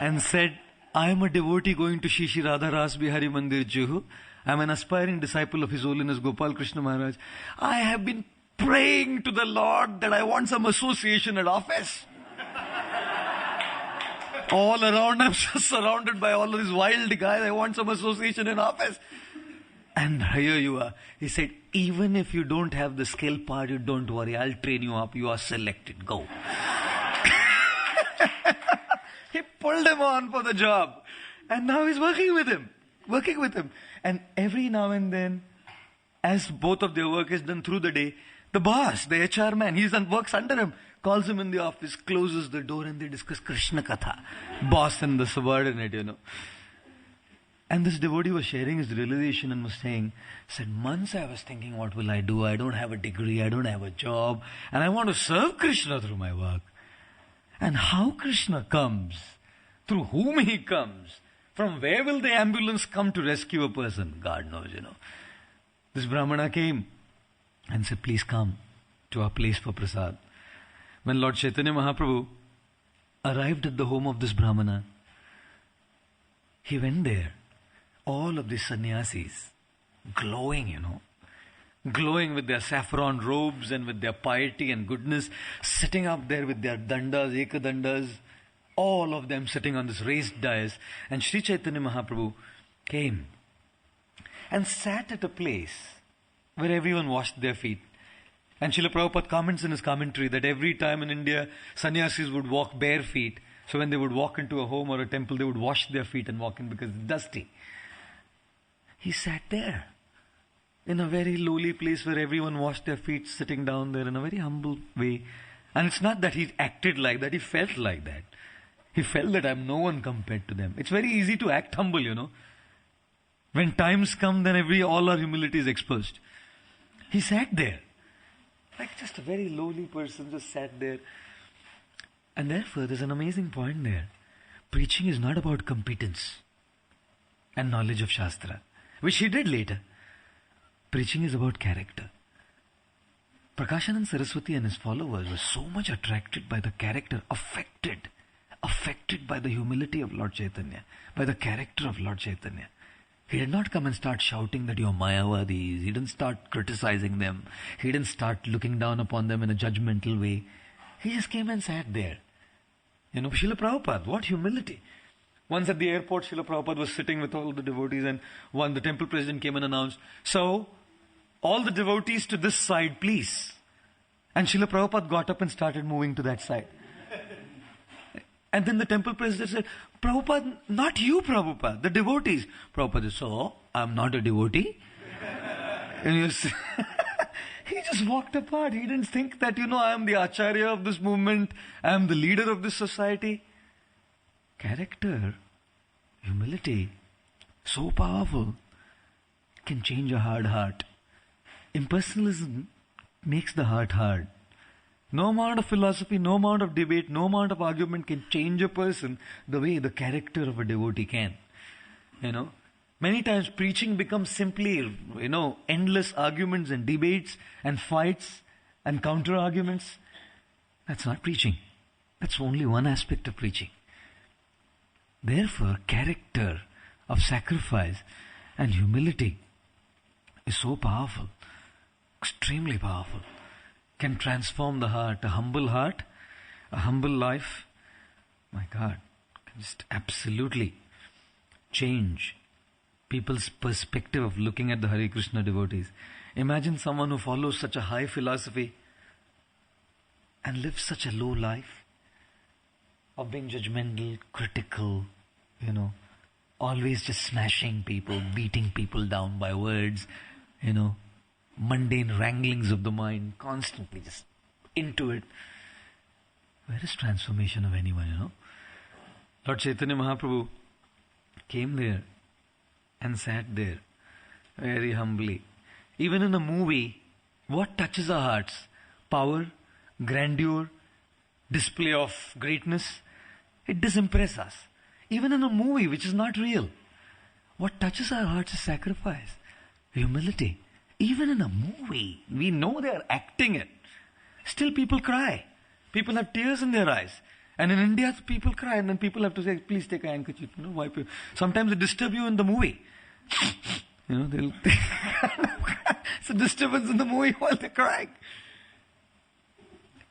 and said, I am a devotee going to Shri Shri Radha Ras Bihari Mandir Juhu. I am an aspiring disciple of His Holiness Gopal Krishna Maharaj. I have been praying to the Lord that I want some association at office. All around, I'm just surrounded by all of these wild guys. I want some association in office. And here you are. He said, even if you don't have the skill part, you don't worry. I'll train you up. You are selected. Go. He pulled him on for the job. And now he's working with him. And every now and then, as both of their work is done through the day, the boss, the HR man, works under him, calls him in the office, closes the door, and they discuss Krishna Katha. Boss and the subordinate, And this devotee was sharing his realization and was said, months I was thinking, what will I do? I don't have a degree, I don't have a job, and I want to serve Krishna through my work. And how Krishna comes, through whom he comes, from where will the ambulance come to rescue a person? God knows, This Brahmana came and said, please come to our place for prasad. When Lord Chaitanya Mahaprabhu arrived at the home of this Brahmana, he went there. All of these sannyasis, glowing, glowing with their saffron robes and with their piety and goodness, sitting up there with their dandas, ekadandas, all of them sitting on this raised dais. And Sri Chaitanya Mahaprabhu came and sat at a place where everyone washed their feet. And Srila Prabhupada comments in his commentary that every time in India, sannyasis would walk bare feet. So when they would walk into a home or a temple, they would wash their feet and walk in because it's dusty. He sat there in a very lowly place where everyone washed their feet, sitting down there in a very humble way. And it's not that he acted like that, he felt like that. He felt that I'm no one compared to them. It's very easy to act humble, When times come, then all our humility is exposed. He sat there. Like just a very lowly person just sat there. And therefore, there's an amazing point there. Preaching is not about competence and knowledge of Shastra, which he did later. Preaching is about character. Prakashanand Saraswati and his followers were so much attracted by the character, affected by the humility of Lord Chaitanya, by the character of Lord Chaitanya. He did not come and start shouting that you're Mayavadis. He didn't start criticizing them. He didn't start looking down upon them in a judgmental way. He just came and sat there. Srila Prabhupada, what humility. Once at the airport, Srila Prabhupada was sitting with all the devotees, and the temple president came and announced, so, all the devotees to this side, please. And Srila Prabhupada got up and started moving to that side. And then the temple president said, Prabhupada, not you, Prabhupada, the devotees. Prabhupada said, so, I'm not a devotee? And he just walked apart. He didn't think that, I am the acharya of this movement. I am the leader of this society. Character, humility, so powerful, can change a hard heart. Impersonalism makes the heart hard. No amount of philosophy, no amount of debate, no amount of argument can change a person the way the character of a devotee can. Many times preaching becomes simply, endless arguments and debates and fights and counter arguments. That's not preaching. That's only one aspect of preaching. Therefore, character of sacrifice and humility is so powerful, extremely powerful. Can transform the heart, a humble life, my God, can just absolutely change people's perspective of looking at the Hare Krishna devotees. Imagine someone who follows such a high philosophy and lives such a low life of being judgmental, critical, always just smashing people, beating people down by words, mundane wranglings of the mind, constantly just into it. Where is transformation of anyone, Lord Chaitanya Mahaprabhu came there and sat there very humbly. Even in a movie, what touches our hearts? Power, grandeur, display of greatness. It does impress us. Even in a movie which is not real, what touches our hearts is sacrifice, humility. Even in a movie, we know they are acting it. Still people cry. People have tears in their eyes. And in India, people cry and then people have to say, please take a handkerchief, wipe it. Sometimes they disturb you in the movie. They'll it's a disturbance in the movie while they're crying.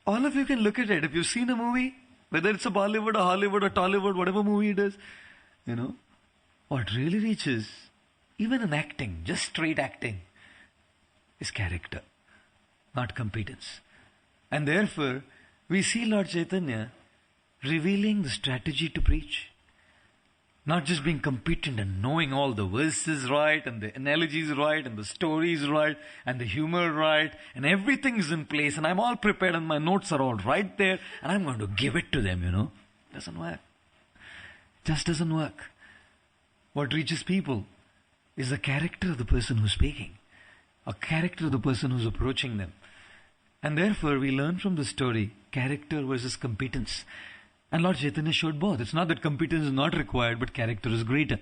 All of you can look at it. If you've seen a movie, whether it's a Bollywood or Hollywood or Tollywood, whatever movie it is, what really reaches, even in acting, just straight acting, is character, not competence. And therefore, we see Lord Chaitanya revealing the strategy to preach. Not just being competent and knowing all the verses right and the analogies right and the stories right and the humor right and everything is in place and I'm all prepared and my notes are all right there and I'm going to give it to them, Doesn't work. Just doesn't work. What reaches people is the character of the person who's speaking, a character of the person who's approaching them. And therefore we learn from the story character versus competence. And Lord Chaitanya showed both. It's not that competence is not required, but character is greater.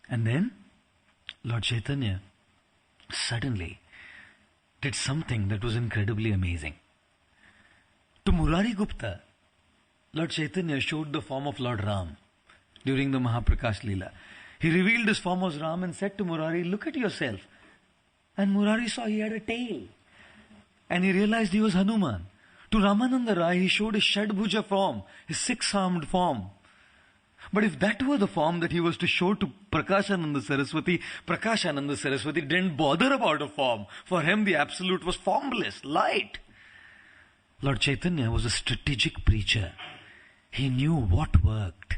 And then Lord Chaitanya suddenly did something that was incredibly amazing. To Murari Gupta, Lord Chaitanya showed the form of Lord Ram during the Mahaprakash Lila. He revealed his form as Ram and said to Murari, look at yourself. And Murari saw he had a tail. And he realized he was Hanuman. To Ramananda Rai, he showed his Shadbhuja form, his six-armed form. But if that were the form that he was to show to Prakashananda Saraswati didn't bother about a form. For him, the Absolute was formless, light. Lord Chaitanya was a strategic preacher. He knew what worked.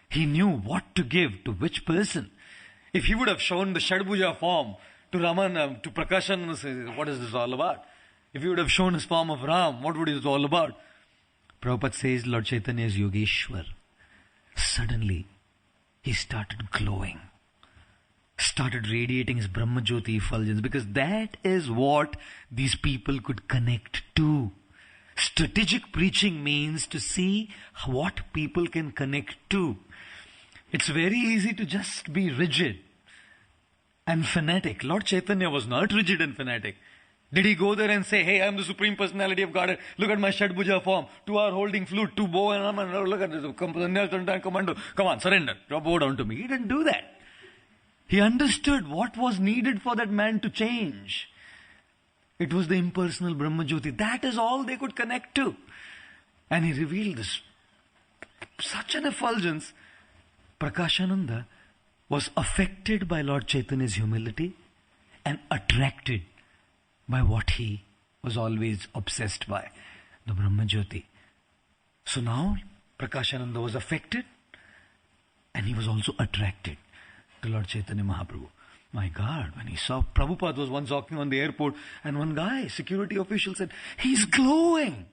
He knew what to give to which person. If he would have shown the Shadbhuja form to Prakashananda, what is this all about? If he would have shown his form of Ram, what would it all about? Prabhupada says Lord Chaitanya is Yogeshwar. Suddenly, he started glowing. Started radiating his Brahmajyoti effulgence because that is what these people could connect to. Strategic preaching means to see what people can connect to. It's very easy to just be rigid and fanatic. Lord Chaitanya was not rigid and fanatic. Did he go there and say, hey, I'm the Supreme Personality of Godhead. Look at my Shadbhuja form. 2 hour holding flute, 2 bow and arm, and look at this. Commando. Come on, surrender. Bow down to me. He didn't do that. He understood what was needed for that man to change. It was the impersonal Brahmajyoti. That is all they could connect to. And he revealed this. Such an effulgence. Prakashananda was affected by Lord Chaitanya's humility and attracted by what he was always obsessed by, the Brahmajyoti. So now Prakashananda was affected and he was also attracted to Lord Chaitanya Mahaprabhu. My God, when he saw Prabhupada was once walking on the airport and one guy, security official said, he's glowing.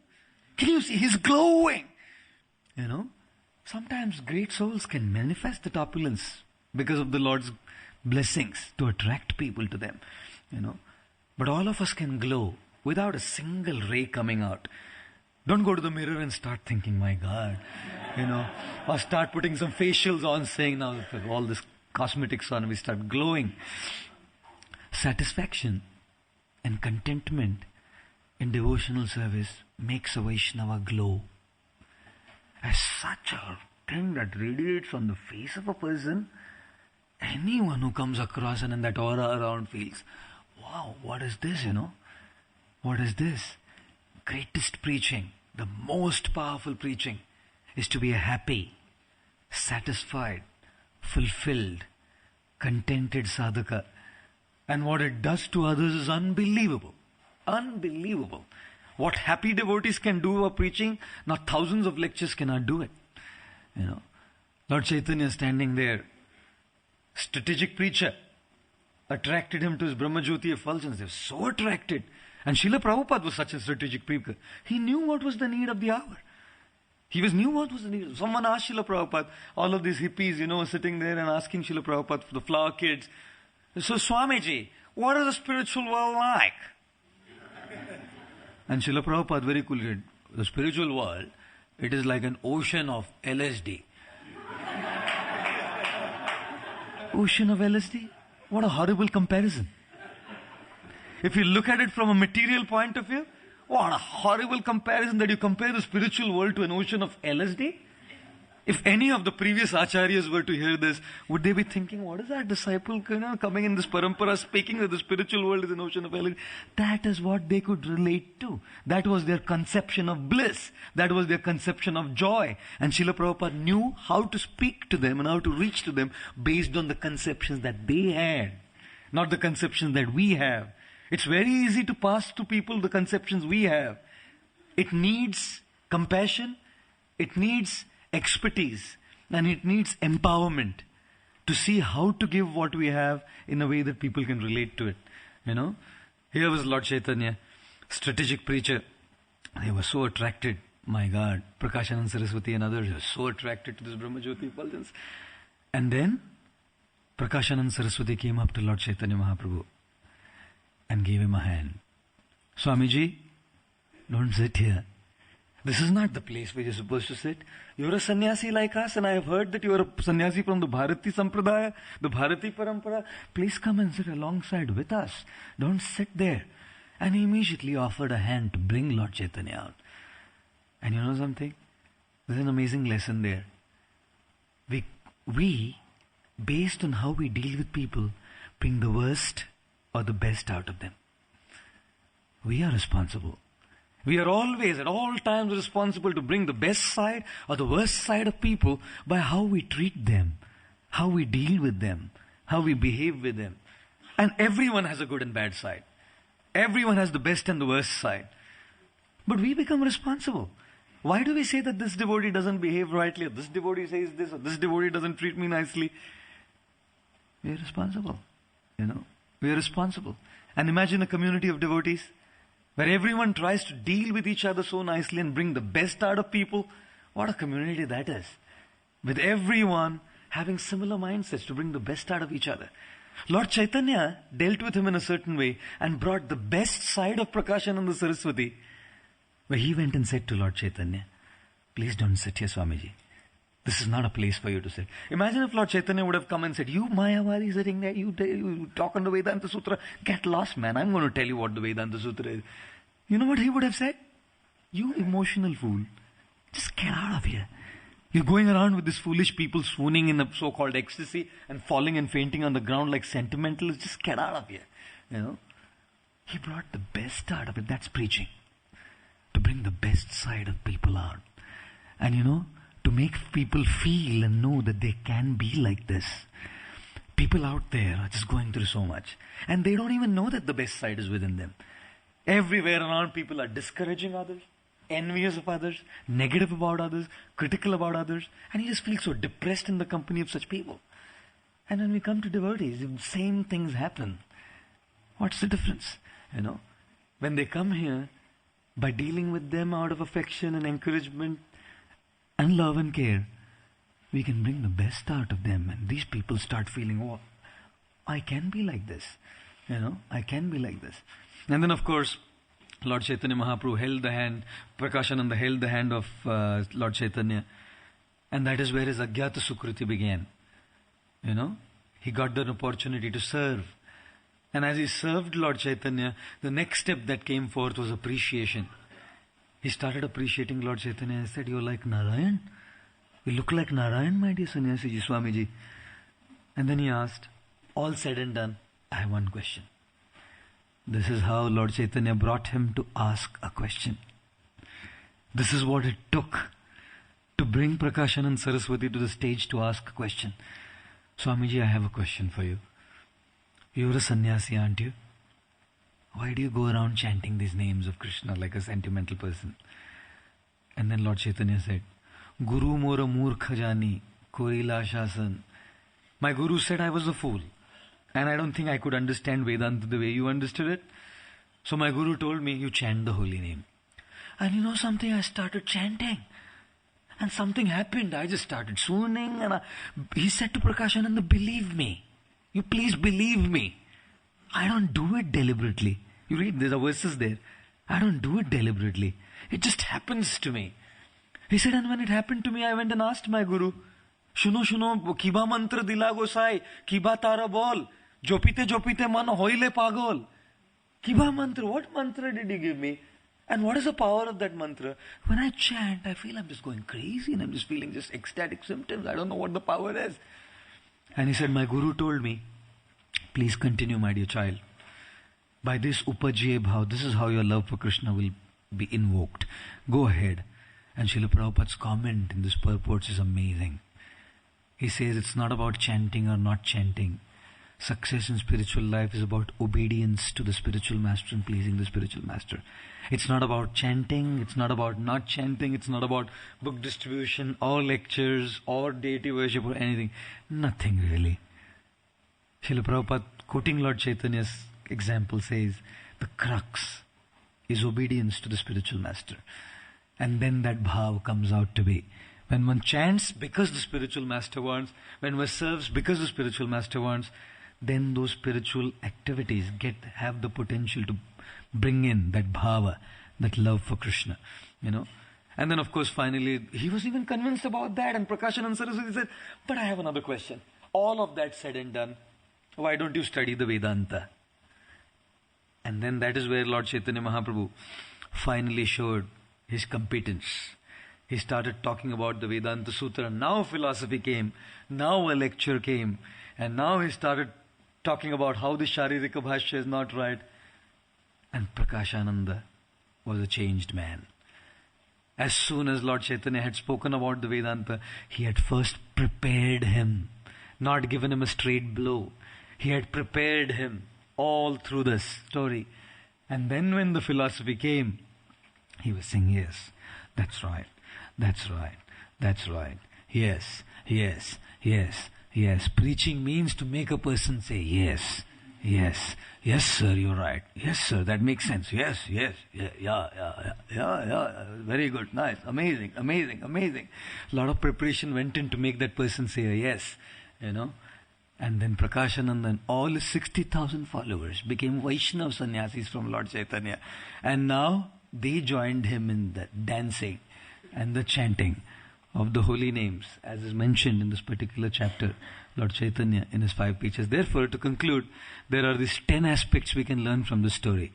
Can you see? He's glowing. Sometimes great souls can manifest that opulence because of the Lord's blessings to attract people to them. But all of us can glow without a single ray coming out. Don't go to the mirror and start thinking, my God, or start putting some facials on saying now all this cosmetics on, we start glowing. Satisfaction and contentment in devotional service makes a Vaishnava glow. As such a thing that radiates on the face of a person, anyone who comes across and in that aura around feels, wow, what is this, What is this? Greatest preaching, the most powerful preaching is to be a happy, satisfied, fulfilled, contented sadhaka. And what it does to others is unbelievable. Unbelievable. What happy devotees can do while preaching, now thousands of lectures cannot do it. Lord Chaitanya standing there, strategic preacher, attracted him to his Brahmajyoti effulgence. They were so attracted. And Srila Prabhupada was such a strategic preacher. He knew what was the need of the hour. He was knew what was the need. Someone asked Srila Prabhupada, all of these hippies, sitting there and asking Srila Prabhupada for the flower kids. So Swamiji, what is the spiritual world like? And Srila Prabhupada very coolly said, the spiritual world, it is like an ocean of LSD. Ocean of LSD? What a horrible comparison. If you look at it from a material point of view, what a horrible comparison that you compare the spiritual world to an ocean of LSD. If any of the previous acharyas were to hear this, would they be thinking, what is that disciple coming in this parampara speaking that the spiritual world is an ocean of LSD? That is what they could relate to. That was their conception of bliss. That was their conception of joy. And Srila Prabhupada knew how to speak to them and how to reach to them based on the conceptions that they had, not the conceptions that we have. It's very easy to pass to people the conceptions we have. It needs compassion, it needs expertise, and it needs empowerment to see how to give what we have in a way that people can relate to it. Here was Lord Chaitanya, strategic preacher. They were so attracted, my God, Prakashanand Saraswati and others were so attracted to this Brahmajyoti effulgence. And then Prakashanand Saraswati came up to Lord Chaitanya Mahaprabhu and gave him a hand. Swamiji, don't sit here. This is not the place where you're supposed to sit. You're a sannyasi like us, and I have heard that you're a sannyasi from the Bharati Sampradaya, the Bharati Parampara. Please come and sit alongside with us. Don't sit there. And he immediately offered a hand to bring Lord Chaitanya out. And you know something? There's an amazing lesson there. We, based on how we deal with people, bring the worst or the best out of them. We are responsible. We are always, at all times, responsible to bring the best side or the worst side of people by how we treat them, how we deal with them, how we behave with them. And everyone has a good and bad side. Everyone has the best and the worst side. But we become responsible. Why do we say that this devotee doesn't behave rightly, or this devotee says this, or this devotee doesn't treat me nicely? We are responsible. We are responsible. And imagine a community of devotees where everyone tries to deal with each other so nicely and bring the best out of people. What a community that is. With everyone having similar mindsets to bring the best out of each other. Lord Chaitanya dealt with him in a certain way and brought the best side of Prakashananda Saraswati, where he went and said to Lord Chaitanya, please don't sit here, Swamiji. This is not a place for you to sit. Imagine if Lord Chaitanya would have come and said, you Mayavadi sitting there, you talk on the Vedanta Sutra, get lost, man. I'm going to tell you what the Vedanta Sutra is. You know what he would have said? You emotional fool, just get out of here. You're going around with these foolish people swooning in a so-called ecstasy and falling and fainting on the ground like sentimentalists. Just get out of here. He brought the best out of it. That's preaching. To bring the best side of people out. And to make people feel and know that they can be like this. People out there are just going through so much. And they don't even know that the best side is within them. Everywhere around, people are discouraging others, envious of others, negative about others, critical about others. And you just feel so depressed in the company of such people. And when we come to devotees, the same things happen. What's the difference? When they come here, by dealing with them out of affection and encouragement, and love and care, we can bring the best out of them. And these people start feeling, oh, I can be like this. I can be like this. And then, of course, Lord Chaitanya Mahaprabhu held the hand, Prakashananda held the hand of Lord Chaitanya. And that is where his Agyata Sukriti began. He got the opportunity to serve. And as he served Lord Chaitanya, the next step that came forth was appreciation. He started appreciating Lord Chaitanya and said, you're like Narayan. You look like Narayan, my dear Sannyasiji, Swamiji. And then he asked, all said and done, I have one question. This is how Lord Chaitanya brought him to ask a question. This is what it took to bring Prakashanand Saraswati to the stage to ask a question. Swamiji, I have a question for you. You're a sannyasi, aren't you? Why do you go around chanting these names of Krishna like a sentimental person? And then Lord Chaitanya said, Guru mora murkha jani, korila shasan. My guru said I was a fool. And I don't think I could understand Vedanta the way you understood it. So my guru told me, you chant the holy name. And you know something? I started chanting. And something happened. I just started swooning, and he said to Prakashananda, believe me. You please believe me. I don't do it deliberately. You read, there's a verses there. I don't do it deliberately. It just happens to me. He said, and when it happened to me, I went and asked my Guru, Shuno, kiba mantra dila gosai, kiba tara bol, jopite man hoile pagol. Kiba mantra, what mantra did he give me? And what is the power of that mantra? When I chant, I feel I'm just going crazy and I'm just feeling just ecstatic symptoms. I don't know what the power is. And he said, my Guru told me, please continue, my dear child. By this upajye bhav, this is how your love for Krishna will be invoked. Go ahead. And Srila Prabhupada's comment in this purports is amazing. He says it's not about chanting or not chanting. Success in spiritual life is about obedience to the spiritual master and pleasing the spiritual master. It's not about chanting, it's not about not chanting, it's not about book distribution or lectures or deity worship or anything. Nothing really. Srila Prabhupada, quoting Lord Chaitanya's example, says the crux is obedience to the spiritual master. And then that bhav comes out to be. When one chants because the spiritual master wants, when one serves because the spiritual master wants, then those spiritual activities have the potential to bring in that bhava, that love for Krishna, And then of course finally, he was even convinced about that, and Prakashananda Saraswati said, but I have another question. All of that said and done, why don't you study the Vedanta? And then that is where Lord Chaitanya Mahaprabhu finally showed his competence. He started talking about the Vedanta Sutra. Now philosophy came. Now a lecture came. And now he started talking about how the Sharirika Bhashya is not right. And Prakashananda was a changed man. As soon as Lord Chaitanya had spoken about the Vedanta, he had first prepared him, not given him a straight blow. He had prepared him all through the story. And then when the philosophy came, he was saying, yes, that's right, that's right, that's right. Yes, yes, yes, yes. Preaching means to make a person say, yes, yes, yes, sir, you're right. Yes, sir, that makes sense. Yes, yes, yeah. Very good, nice, amazing. A lot of preparation went in to make that person say a yes, And then Prakashananda and all his 60,000 followers became Vaishnava sannyasis from Lord Chaitanya. And now they joined him in the dancing and the chanting of the holy names, as is mentioned in this particular chapter, Lord Chaitanya in his 5 preachers. Therefore, to conclude, there are these 10 aspects we can learn from this story,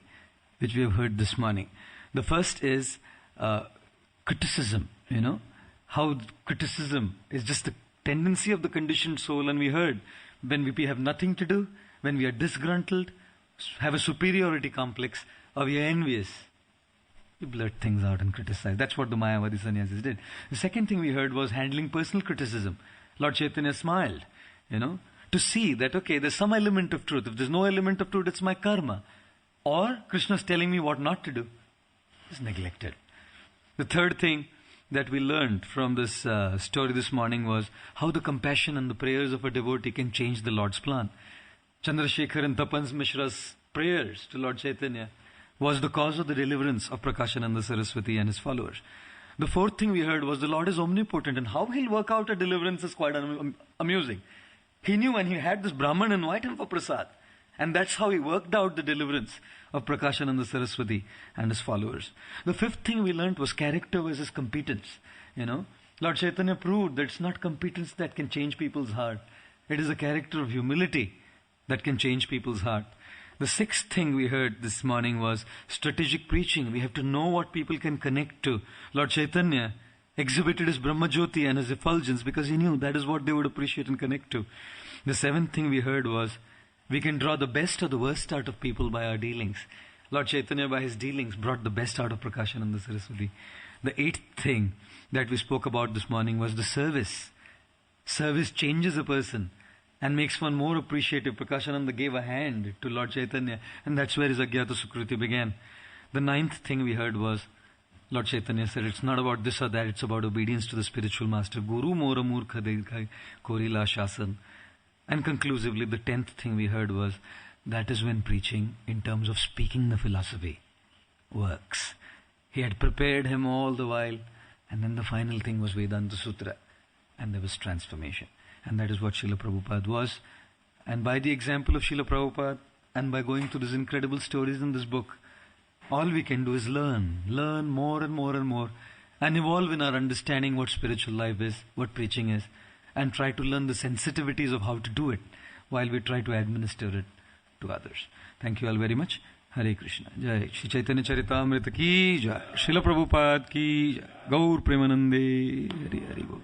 which we have heard this morning. The first is criticism, how criticism is just the tendency of the conditioned soul, and we heard when we have nothing to do, when we are disgruntled, have a superiority complex, or we are envious, we blurt things out and criticize. That's what the Mayavadi sannyasis did. The second thing we heard was handling personal criticism. Lord Chaitanya smiled, to see that, okay, there's some element of truth. If there's no element of truth, it's my karma. Or Krishna's telling me what not to do. It's neglected. The third thing that we learned from this story this morning was how the compassion and the prayers of a devotee can change the Lord's plan. Chandrasekhar and Tapan Mishra's prayers to Lord Chaitanya was the cause of the deliverance of Prakashananda Saraswati and his followers. The fourth thing we heard was the Lord is omnipotent, and how he'll work out a deliverance is quite amusing. He knew when he had this Brahman invite him for prasad, and that's how he worked out the deliverance of Prakashananda Saraswati and his followers. The fifth thing we learnt was character versus competence. Lord Chaitanya proved that it's not competence that can change people's heart. It is a character of humility that can change people's heart. The sixth thing we heard this morning was strategic preaching. We have to know what people can connect to. Lord Chaitanya exhibited his Brahmajyoti and his effulgence because he knew that is what they would appreciate and connect to. The seventh thing we heard was we can draw the best or the worst out of people by our dealings. Lord Chaitanya, by his dealings, brought the best out of Prakashananda Saraswati. The eighth thing that we spoke about this morning was the service. Service changes a person and makes one more appreciative. Prakashananda gave a hand to Lord Chaitanya, and that's where his Agyata Sukruti began. The ninth thing we heard was Lord Chaitanya said it's not about this or that, it's about obedience to the spiritual master. Guru mora murkha dekha korila shasan. And conclusively, the 10th thing we heard was that is when preaching, in terms of speaking the philosophy, works. He had prepared him all the while, And then the final thing was Vedanta Sutra. And there was transformation. And that is what Srila Prabhupada was. And by the example of Srila Prabhupada, and by going through these incredible stories in this book, all we can do is learn more and more and more, and evolve in our understanding what spiritual life is, what preaching is, and try to learn the sensitivities of how to do it while we try to administer it to others. Thank you all very much. Hare Krishna. Jai Shri Chaitanya Charitamrita ki jai. Srila Prabhupada ki jai. Gaur Premanande. Hari Hari Bol.